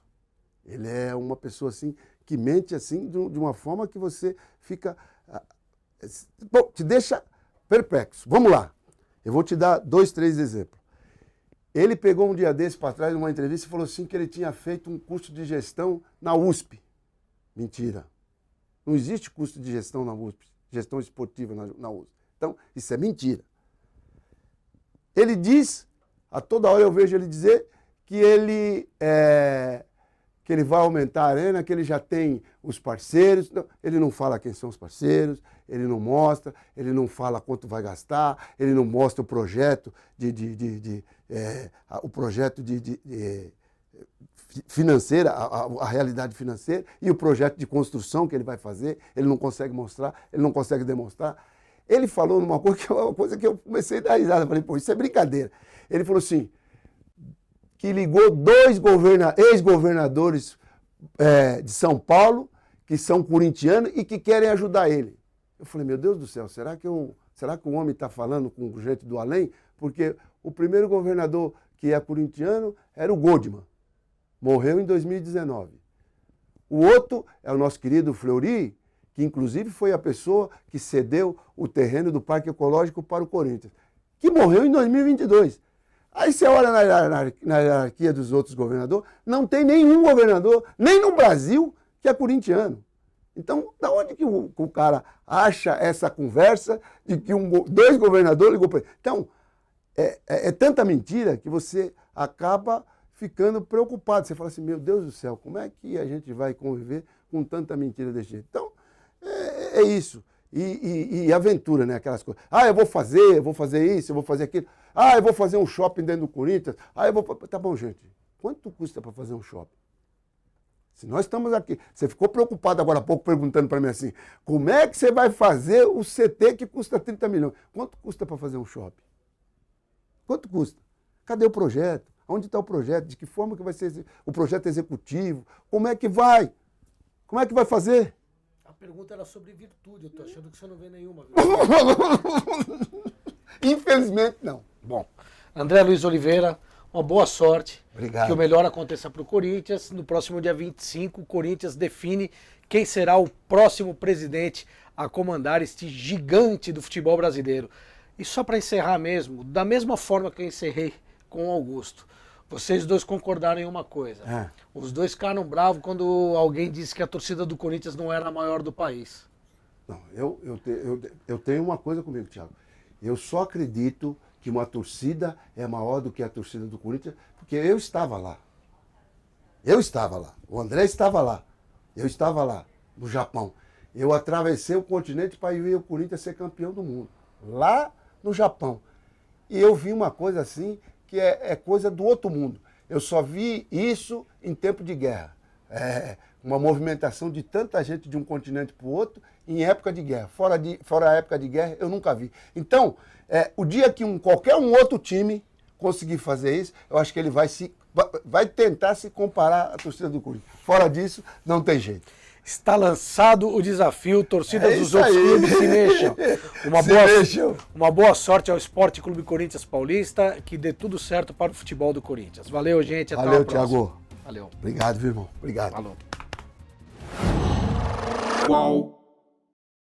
Ele é uma pessoa assim que mente assim de uma forma que você fica... Bom, te deixa perplexo. Vamos lá. Eu vou te dar 2, 3 exemplos. Ele pegou um dia desse para trás, numa entrevista, e falou assim que ele tinha feito um curso de gestão na USP. Mentira. Não existe curso de gestão na USP, gestão esportiva na USP. Então, isso é mentira. Ele diz, a toda hora eu vejo ele dizer que ele vai aumentar a arena, que ele já tem os parceiros. Não, ele não fala quem são os parceiros, ele não mostra, ele não fala quanto vai gastar, ele não mostra o projeto financeira, a realidade financeira e o projeto de construção que ele vai fazer, ele não consegue mostrar, ele não consegue demonstrar. Ele falou numa coisa que é uma coisa que eu comecei a dar risada, falei, pô, isso é brincadeira. Ele falou assim, que ligou 2 ex-governadores de São Paulo, que são corintianos e que querem ajudar ele. Eu falei, meu Deus do céu, será que o homem está falando com gente do além? Porque o primeiro governador que é corintiano era o Goldman, morreu em 2019. O outro é o nosso querido Fleury, que inclusive foi a pessoa que cedeu o terreno do Parque Ecológico para o Corinthians, que morreu em 2022. Aí você olha na hierarquia dos outros governadores, não tem nenhum governador, nem no Brasil, que é corintiano. Então, da onde que o cara acha essa conversa de que 2 governadores ligou para ele? Então, é tanta mentira que você acaba ficando preocupado. Você fala assim, meu Deus do céu, como é que a gente vai conviver com tanta mentira desse jeito? Então, é isso. E aventura, né? Aquelas coisas. Eu vou fazer isso, eu vou fazer aquilo. Eu vou fazer um shopping dentro do Corinthians. Tá bom, gente. Quanto custa para fazer um shopping? Se nós estamos aqui, você ficou preocupado agora há pouco perguntando para mim assim, como é que você vai fazer o CT que custa 30 milhões? Quanto custa para fazer um shopping? Quanto custa? Cadê o projeto? Onde está o projeto? De que forma que vai ser o projeto executivo? Como é que vai? Como é que vai fazer? A pergunta era sobre virtude, eu tô achando que você não vê nenhuma. Infelizmente não. Bom, André Luiz Oliveira, uma boa sorte. Obrigado. Que o melhor aconteça para o Corinthians. No próximo dia 25, o Corinthians define quem será o próximo presidente a comandar este gigante do futebol brasileiro. E só para encerrar mesmo, da mesma forma que eu encerrei com o Augusto, vocês dois concordaram em uma coisa. Os dois ficaram bravos quando alguém disse que a torcida do Corinthians não era a maior do país. Não, eu tenho uma coisa comigo, Thiago. Eu só acredito que uma torcida é maior do que a torcida do Corinthians, porque eu estava lá. Eu estava lá. O André estava lá. Eu estava lá, no Japão. Eu atravessei o continente para ir ver o Corinthians ser campeão do mundo. Lá no Japão. E eu vi uma coisa assim, que é coisa do outro mundo. Eu só vi isso em tempo de guerra. Uma movimentação de tanta gente de um continente para o outro em época de guerra. Fora a época de guerra, eu nunca vi. Então, o dia que qualquer outro time conseguir fazer isso, eu acho que ele vai tentar se comparar à torcida do Corinthians. Fora disso, não tem jeito. Está lançado o desafio, torcidas dos outros clubes se mexam. Uma boa sorte ao Esporte Clube Corinthians Paulista, que dê tudo certo para o futebol do Corinthians. Valeu, gente. Até Valeu, a próxima. Thiago. Valeu. Obrigado, meu irmão. Obrigado. Falou. Qual?